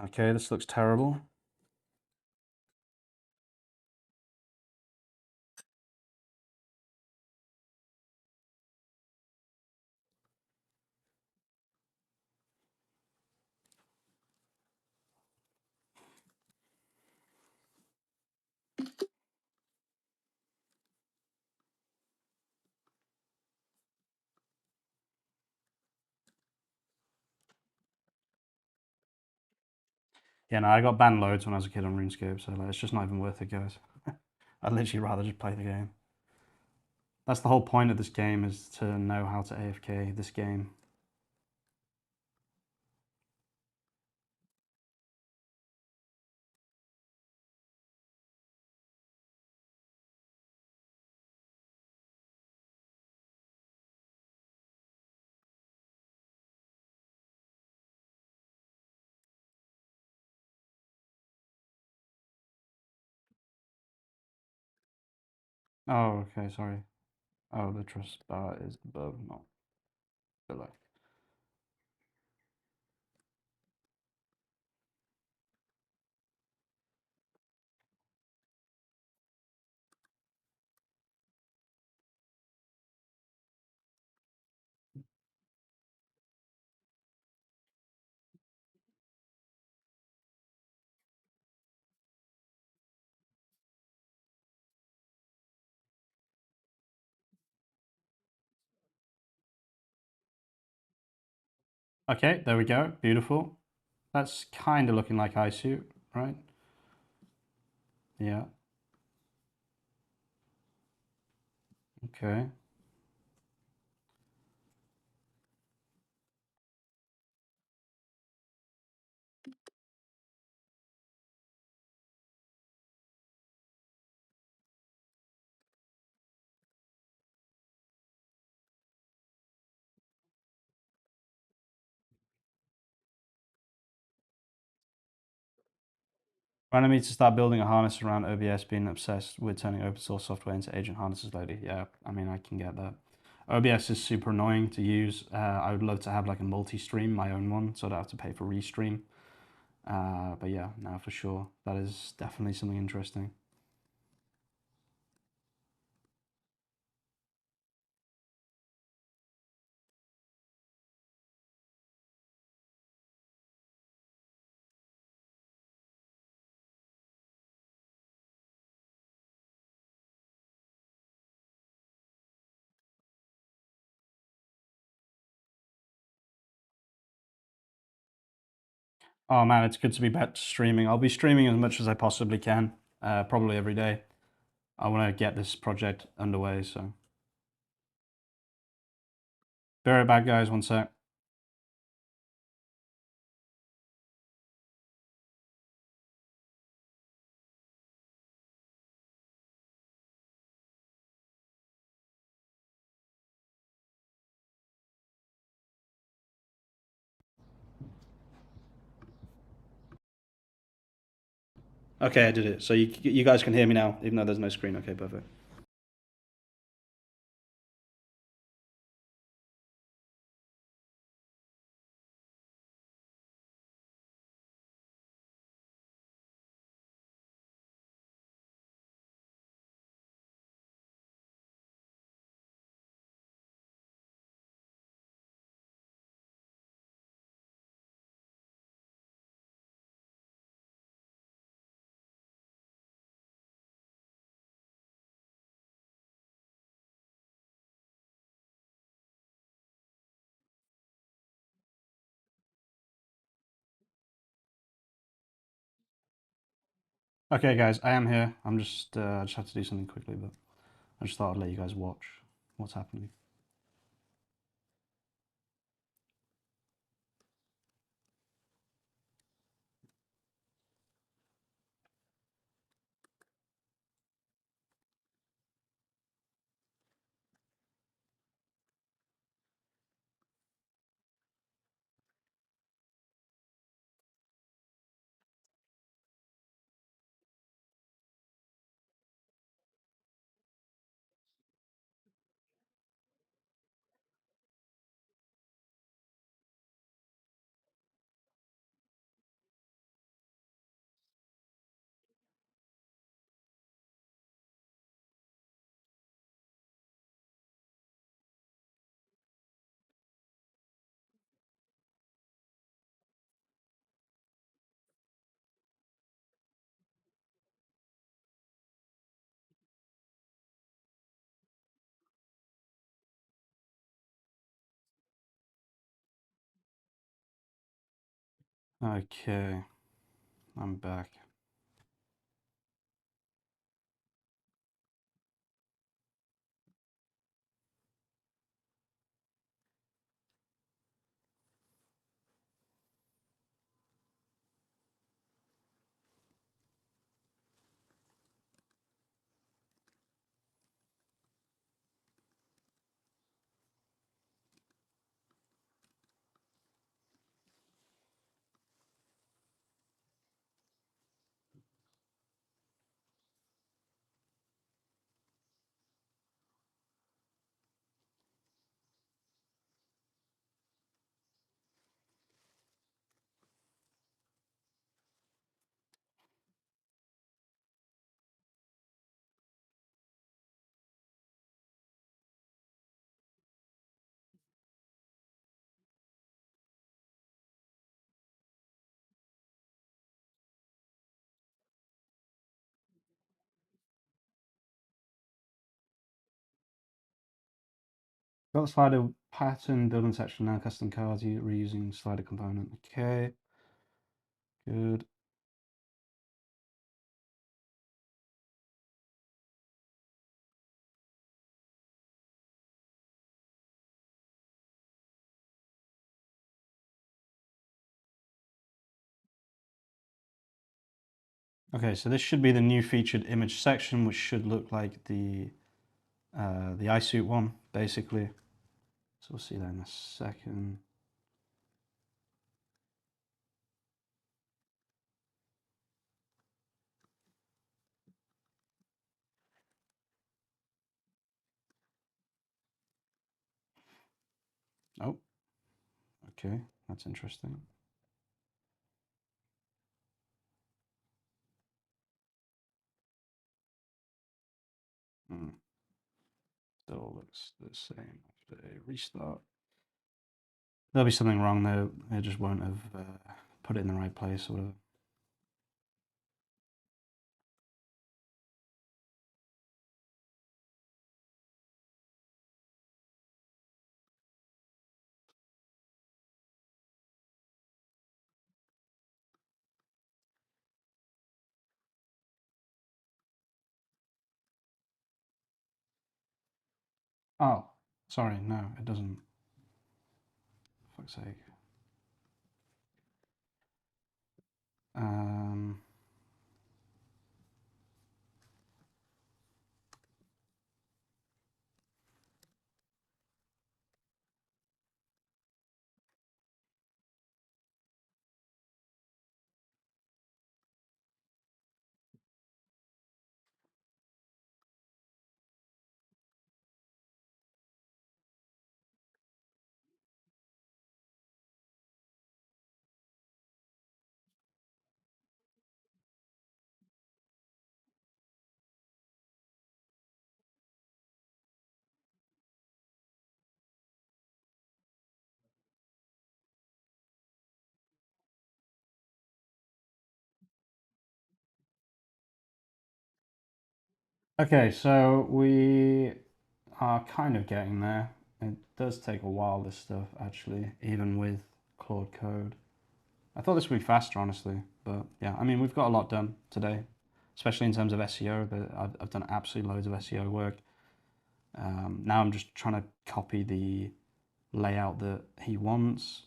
Okay, this looks terrible. Yeah, no, I got banned loads when I was a kid on RuneScape, so like, it's just not even worth it, guys. I'd literally rather just play the game. That's the whole point of this game, is to know how to AFK this game. Oh, okay, sorry. Oh, the trust bar is above, not below. Okay, there we go. Beautiful. That's kind of looking like iSuit, right? Yeah. Okay. Wanted me to start building a harness around OBS, being obsessed with turning open source software into agent harnesses lately. Yeah, I mean, I can get that. OBS is super annoying to use. I would love to have like a multi-stream, my own one, so I don't have to pay for restream. But yeah, no, for sure. That is definitely something interesting. Oh man, it's good to be back to streaming. I'll be streaming as much as I possibly can, probably every day. I want to get this project underway, so. Be right back, guys. One sec. Okay, I did it. So you guys can hear me now, even though there's no screen. Okay, perfect. Okay, guys, I am here. I just have to do something quickly, but I just thought I'd let you guys watch what's happening. Okay, I'm back. Got the slider pattern building section now, custom cards, reusing slider component. Okay, good. Okay, so this should be the new featured image section, which should look like the iSuit one, basically. So we'll see that in a second. Oh, okay, that's interesting. Still looks the same after a restart. There'll be something wrong though. It just won't have put it in the right place or whatever. Oh, sorry, no, it doesn't. For fuck's sake. Um, okay, so we are kind of getting there. It does take a while, this stuff, actually, even with Claude Code. I thought this would be faster, honestly, but yeah, I mean, we've got a lot done today, especially in terms of SEO, but I've done absolutely loads of SEO work. Now I'm just trying to copy the layout that he wants.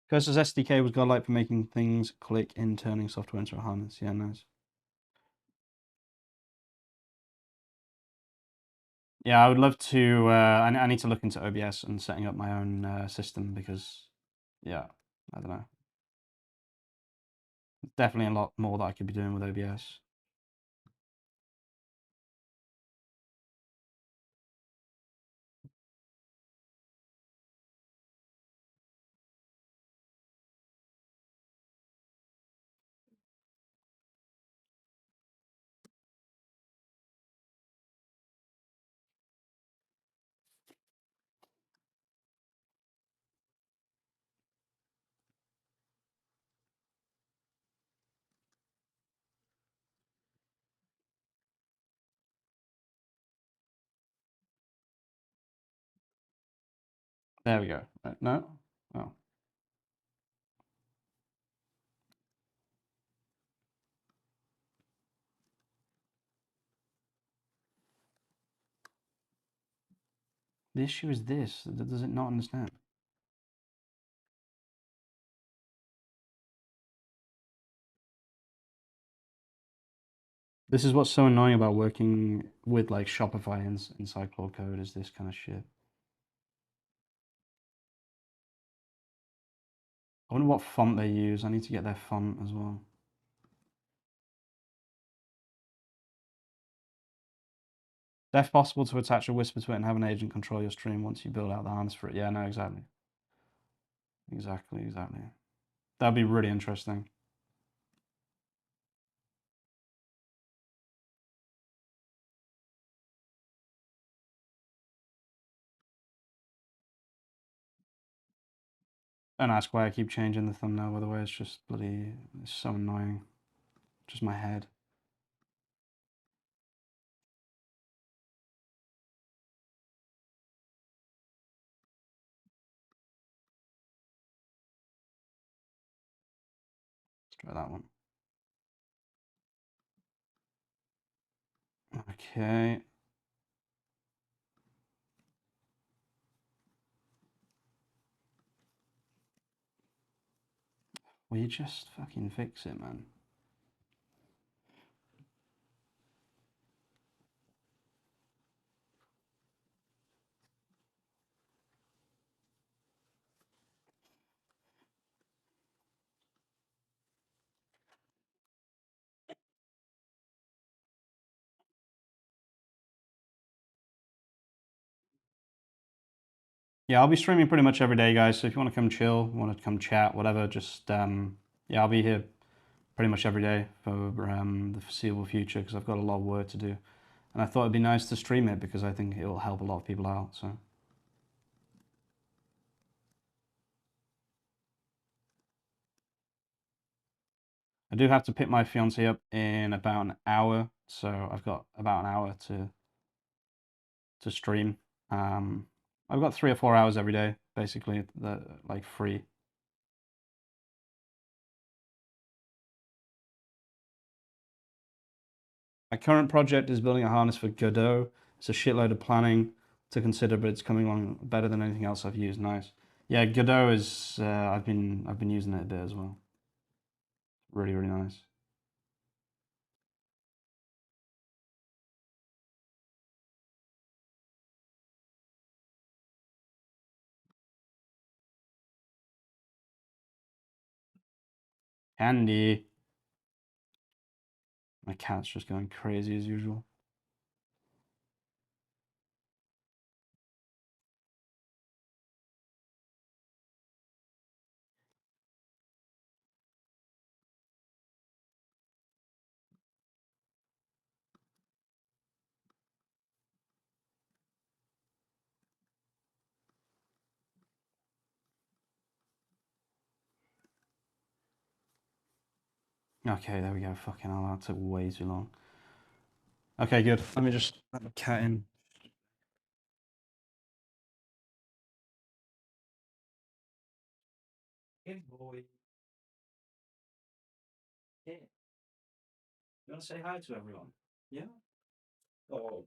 Cursor's SDK was godlike for making things click in turning software into a harness. Yeah, nice. Yeah, I would love to. I need to look into OBS and setting up my own system because, yeah, I don't know. Definitely a lot more that I could be doing with OBS. There we go. No? Oh. The issue is this. Does it not understand? This is what's so annoying about working with like Shopify inside Claude Code is this kind of shit. I wonder what font they use. I need to get their font as well. Def possible to attach a whisper to it and have an agent control your stream once you build out the harness for it. Yeah, no, exactly. Exactly. That'd be really interesting. Don't ask why I keep changing the thumbnail, by the way. It's just bloody, it's so annoying. Just my head. Let's try that one. Okay. Will you just fucking fix it, man? Yeah, I'll be streaming pretty much every day, guys. So if you want to come chill, want to come chat, whatever, just yeah, I'll be here pretty much every day for the foreseeable future because I've got a lot of work to do, and I thought it'd be nice to stream it because I think it will help a lot of people out. So I do have to pick my fiance up in about an hour, so I've got about an hour to stream. I've got 3 or 4 hours every day, basically, that like free. My current project is building a harness for Godot. It's a shitload of planning to consider, but it's coming along better than anything else I've used. Nice. Yeah, Godot is. I've been using it a bit as well. Really, really nice. Candy. My cat's just going crazy as usual. Okay, there we go. Fucking hell, that took way too long. Okay, good. Let me just let the cat in. Good boy. Yeah. You want to say hi to everyone? Yeah? Oh,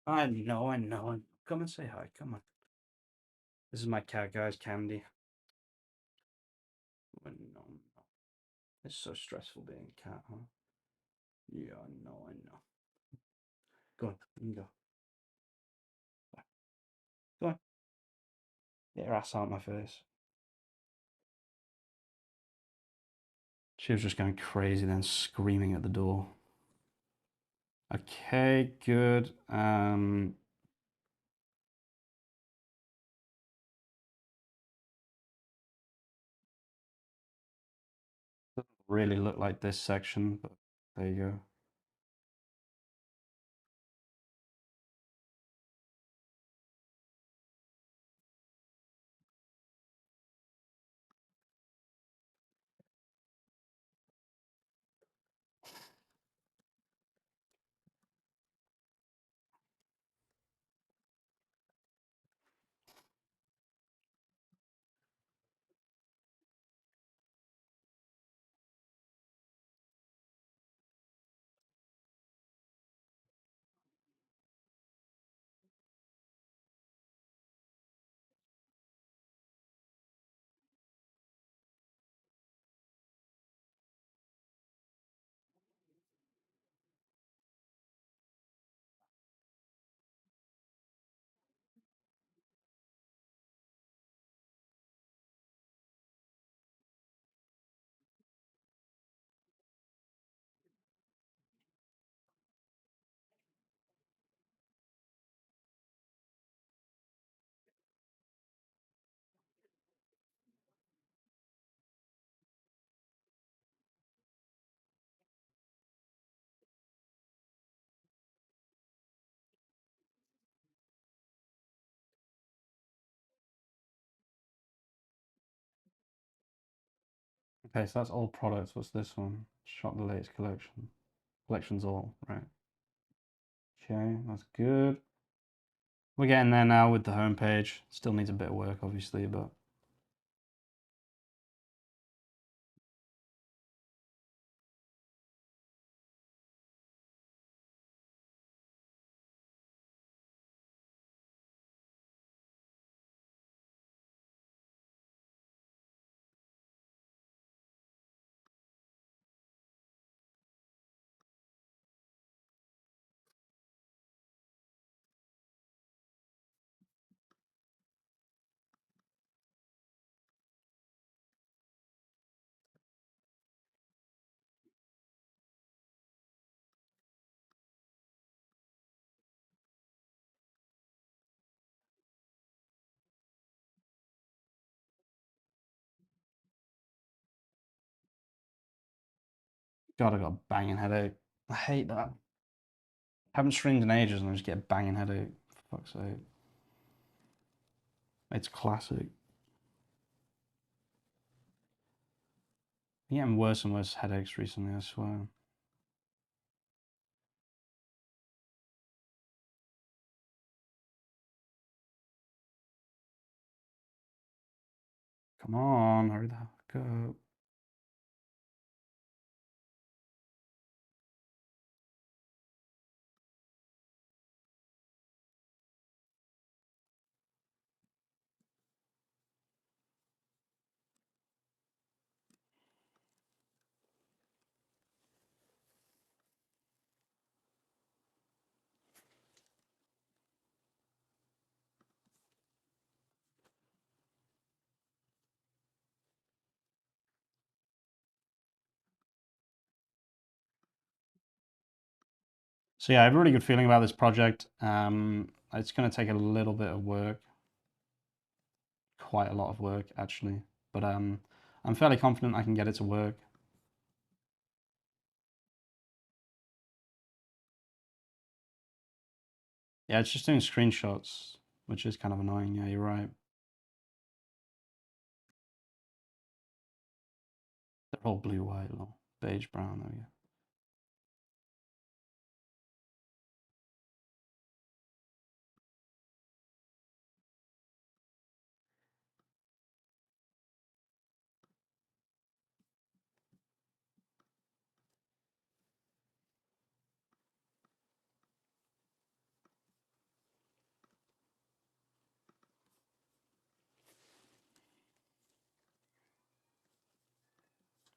I know, I know. Come and say hi. Come on. This is my cat, guys, Candy. I know. It's so stressful being a cat, huh? Yeah, I know, I know. Go on, you can go. Go on. Get your ass out my face. She was just going crazy then, screaming at the door. Okay, good. Doesn't really look like this section, but there you go. Okay, so that's all products. What's this one? Shop the latest collection. Collections all, right. Okay, that's good. We're getting there now with the homepage. Still needs a bit of work, obviously, but God, I got a banging headache. I hate that. Haven't streamed in ages and I just get a banging headache. For fuck's sake. It's classic. I'm getting worse and worse headaches recently, I swear. Come on, hurry the fuck up. So yeah, I have a really good feeling about this project. It's going to take a little bit of work, quite a lot of work actually, but I'm fairly confident I can get it to work. Yeah, it's just doing screenshots, which is kind of annoying. Yeah, you're right. They're all blue, white, or beige, brown. There we go.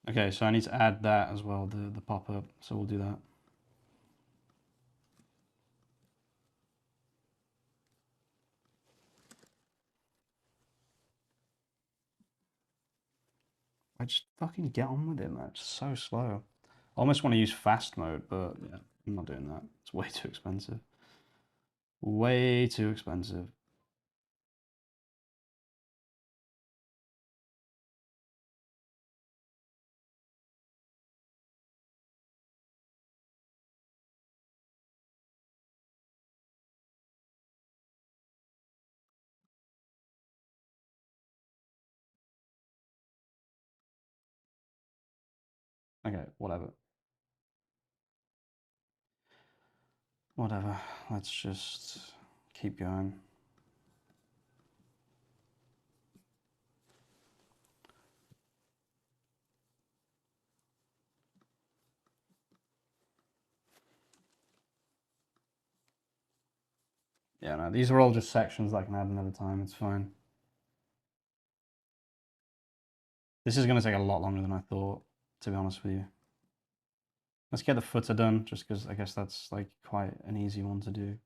Okay, so I need to add that as well, the pop-up. So we'll do that. I just fucking get on with it, man. It's so slow. I almost want to use fast mode, but yeah, I'm not doing that. It's way too expensive. Way too expensive. Okay, whatever. Whatever. Let's just keep going. Yeah, no, these are all just sections that I can add another time. It's fine. This is going to take a lot longer than I thought, to be honest with you. Let's get the footer done, just because I guess that's like quite an easy one to do.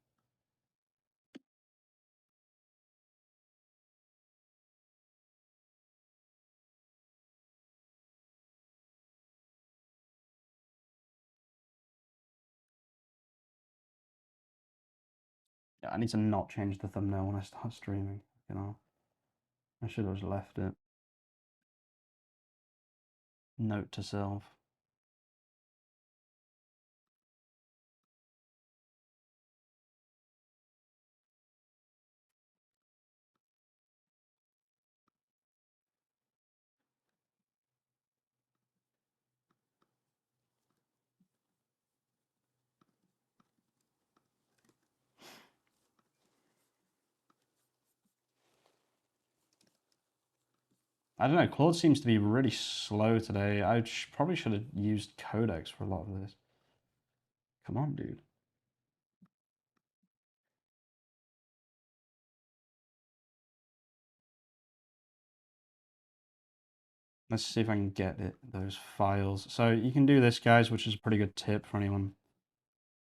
Yeah, I need to not change the thumbnail when I start streaming. You know, I should have just left it. Note to self. I don't know. Claude seems to be really slow today. Probably should have used Codex for a lot of this. Come on, dude. Let's see if I can get those files. So you can do this, guys, which is a pretty good tip for anyone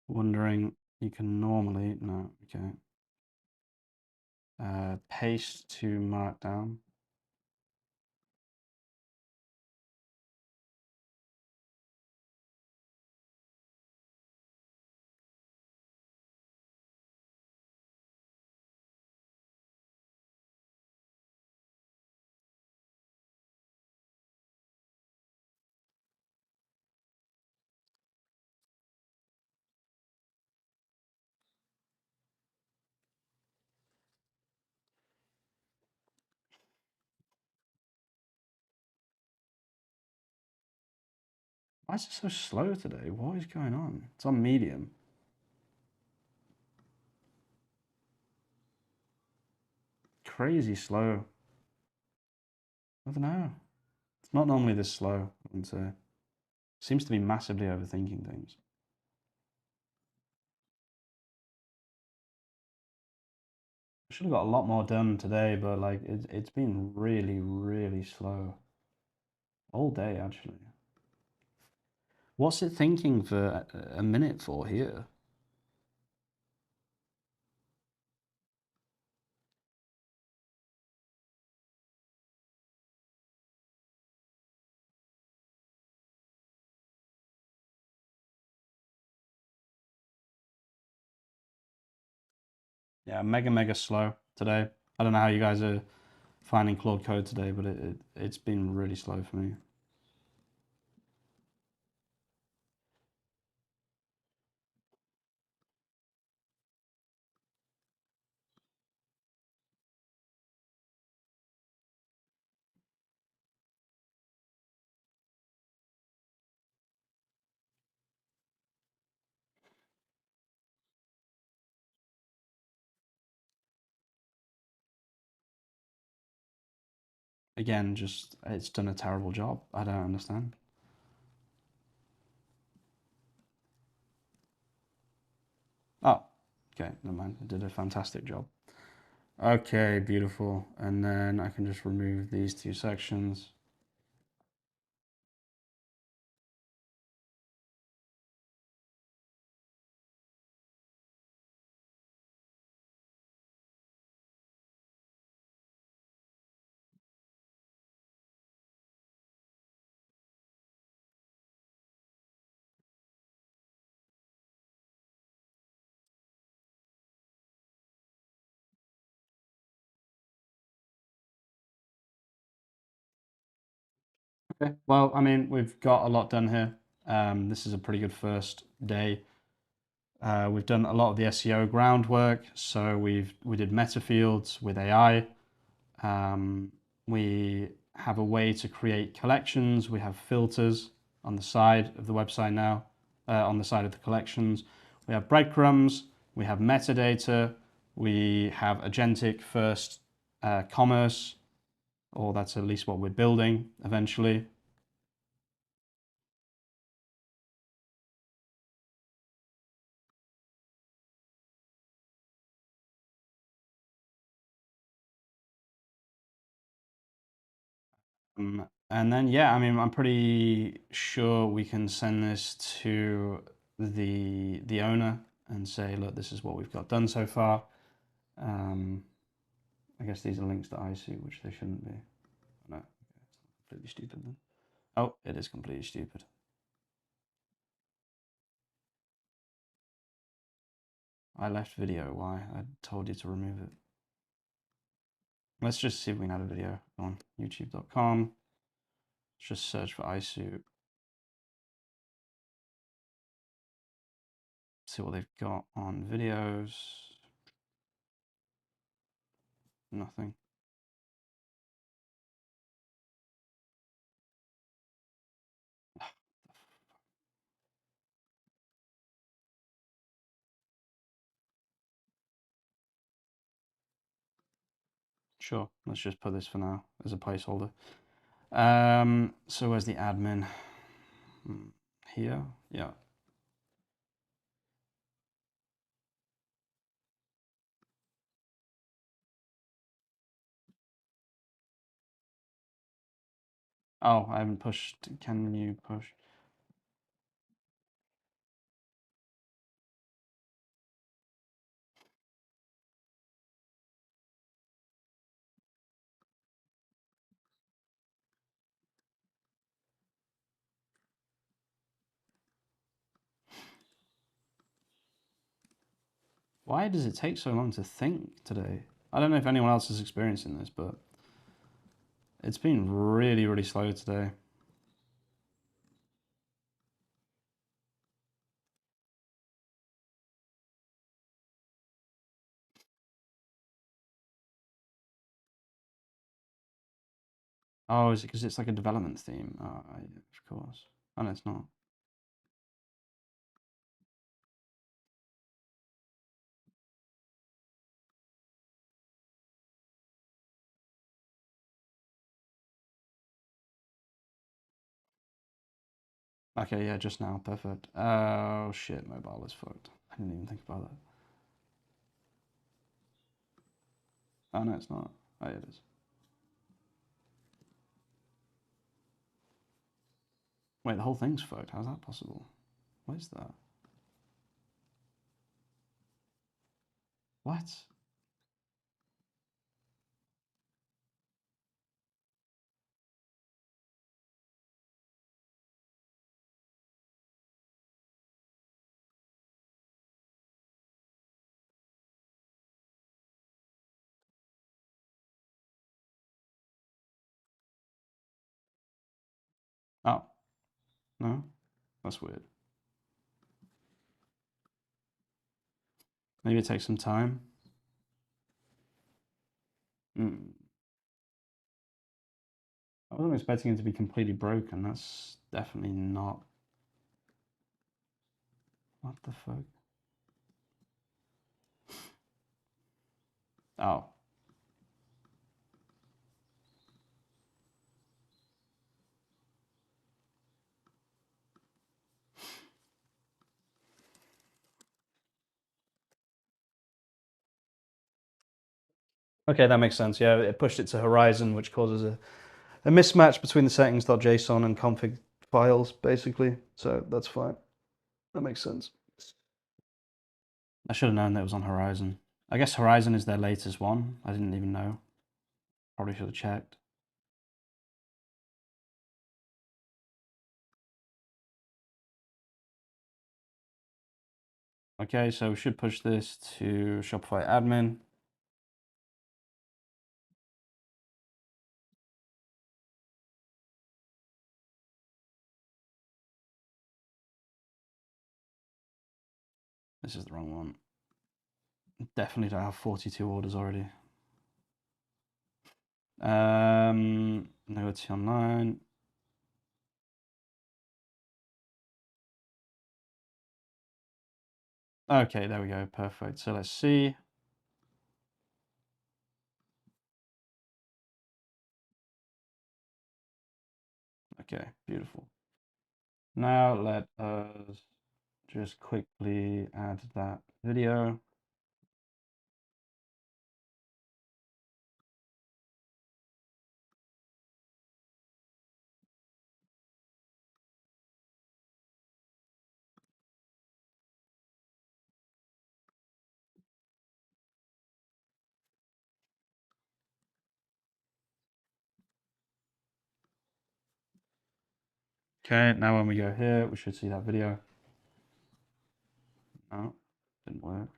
wondering. You can normally, no, okay. Paste to Markdown. Why is it so slow today? What is going on? It's on medium. Crazy slow. I don't know. It's not normally this slow, I wouldn't say. Seems to be massively overthinking things. I should have got a lot more done today, but like it's been really, really slow. All day, actually. What's it thinking for a minute for here? Yeah, mega, mega slow today. I don't know how you guys are finding Claude Code today, but it's been really slow for me. Again, just it's done a terrible job. I don't understand. Oh, okay, never mind. It did a fantastic job. Okay, beautiful. And then I can just remove these two sections. Okay, well, I mean, we've got a lot done here. This is a pretty good first day. We've done a lot of the SEO groundwork. So we did Metafields with AI. We have a way to create collections. We have filters on the side of the website now, on the side of the collections. We have breadcrumbs. We have metadata. We have agentic first commerce, or that's at least what we're building eventually. And then, yeah, I mean, I'm pretty sure we can send this to the owner and say, look, this is what we've got done so far. I guess these are links to ISU, which they shouldn't be. No, it's completely stupid then. Oh, it is completely stupid. I left video. Why? I told you to remove it. Let's just see if we can add a video on youtube.com. Let's just search for ISU. See what they've got on videos. Nothing. Sure. Let's just put this for now as a placeholder. So where's the admin? Here? Yeah. Oh, I haven't pushed. Can you push? Why does it take so long to think today? I don't know if anyone else is experiencing this, but it's been really, really slow today. Oh, is it because it's like a development theme? Oh, of course. Oh, no, it's not. Okay, yeah, just now. Perfect. Oh, shit, mobile is fucked. I didn't even think about that. Oh, no, it's not. Oh, yeah, it is. Wait, the whole thing's fucked. How's that possible? What is that? What? Oh, no? That's weird. Maybe it takes some time. Mm. I wasn't expecting it to be completely broken. That's definitely not. What the fuck? Oh. Okay, that makes sense. Yeah, it pushed it to Horizon, which causes a mismatch between the settings.json and config files, basically. So that's fine. That makes sense. I should have known that it was on Horizon. I guess Horizon is their latest one. I didn't even know. Probably should have checked. Okay, so we should push this to Shopify admin. This is the wrong one. Definitely don't have 42 orders already. Notes online. Okay, there we go. Perfect. So let's see. Okay, beautiful. Now let us just quickly add that video. Okay, now when we go here, we should see that video. No, didn't work.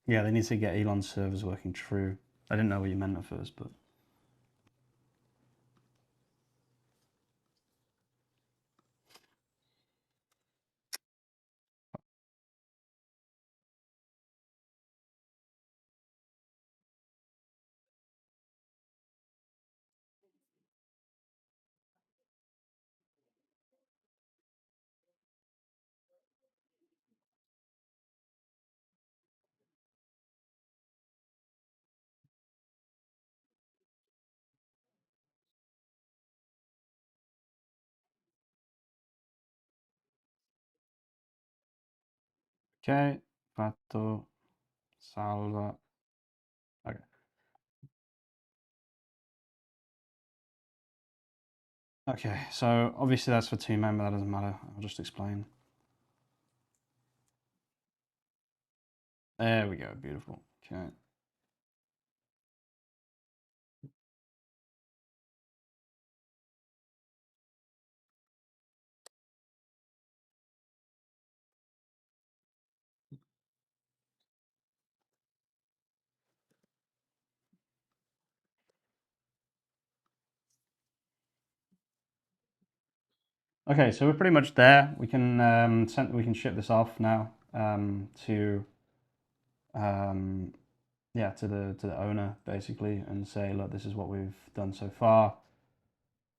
Yeah, they need to get Elon's servers working true. I didn't know what you meant at first, but Ok, fatto, salva. Okay. Okay, so obviously that's for two men, but that doesn't matter. I'll just explain. There we go, beautiful. Okay. Okay, so we're pretty much there. We can we can ship this off now to yeah, to the owner basically, and say, look, this is what we've done so far.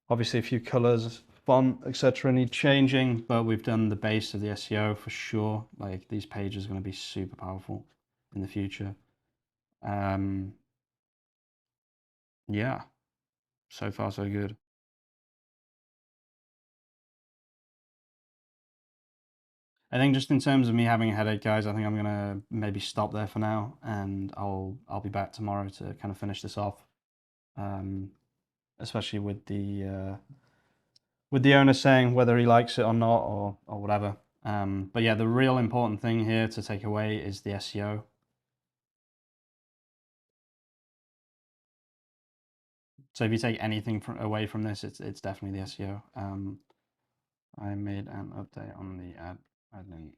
Obviously, a few colors, font, etc. need changing, but we've done the base of the SEO for sure. Like these pages are going to be super powerful in the future. Yeah, so far so good. I think just in terms of me having a headache, guys, I think I'm gonna maybe stop there for now, and I'll be back tomorrow to kind of finish this off, especially with the owner saying whether he likes it or not or whatever. But yeah, the real important thing here to take away is the SEO. So if you take anything away from this, it's definitely the SEO. I made an update on the admin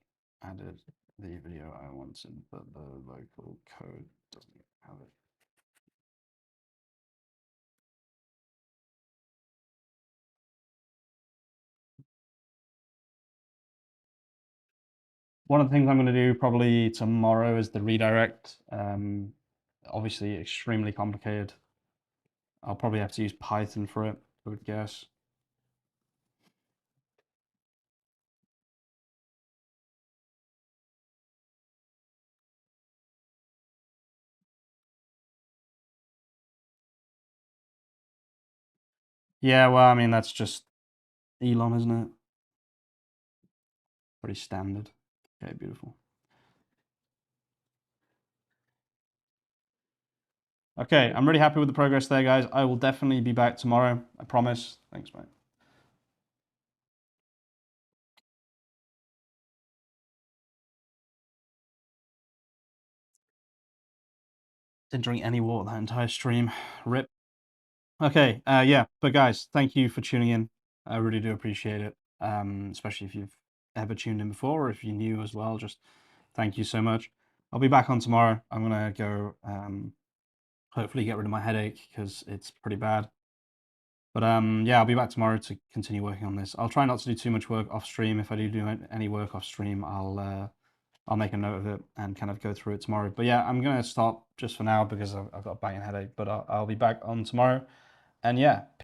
added the video I wanted, but the local code doesn't have it. One of the things I'm going to do probably tomorrow is the redirect. Obviously, extremely complicated. I'll probably have to use Python for it, I would guess. Yeah, well, I mean, that's just Elon, isn't it? Pretty standard. Okay, beautiful. Okay, I'm really happy with the progress there, guys. I will definitely be back tomorrow. I promise. Thanks, mate. Didn't drink any water that entire stream. Rip. Okay, yeah, but guys, thank you for tuning in. I really do appreciate it, especially if you've ever tuned in before or if you're new as well. Just thank you so much. I'll be back on tomorrow. I'm gonna go hopefully get rid of my headache because it's pretty bad. But yeah, I'll be back tomorrow to continue working on this. I'll try not to do too much work off stream. If I do any work off stream, I'll make a note of it and kind of go through it tomorrow. But yeah, I'm gonna stop just for now because I've got a banging headache. But I'll be back on tomorrow. And yeah,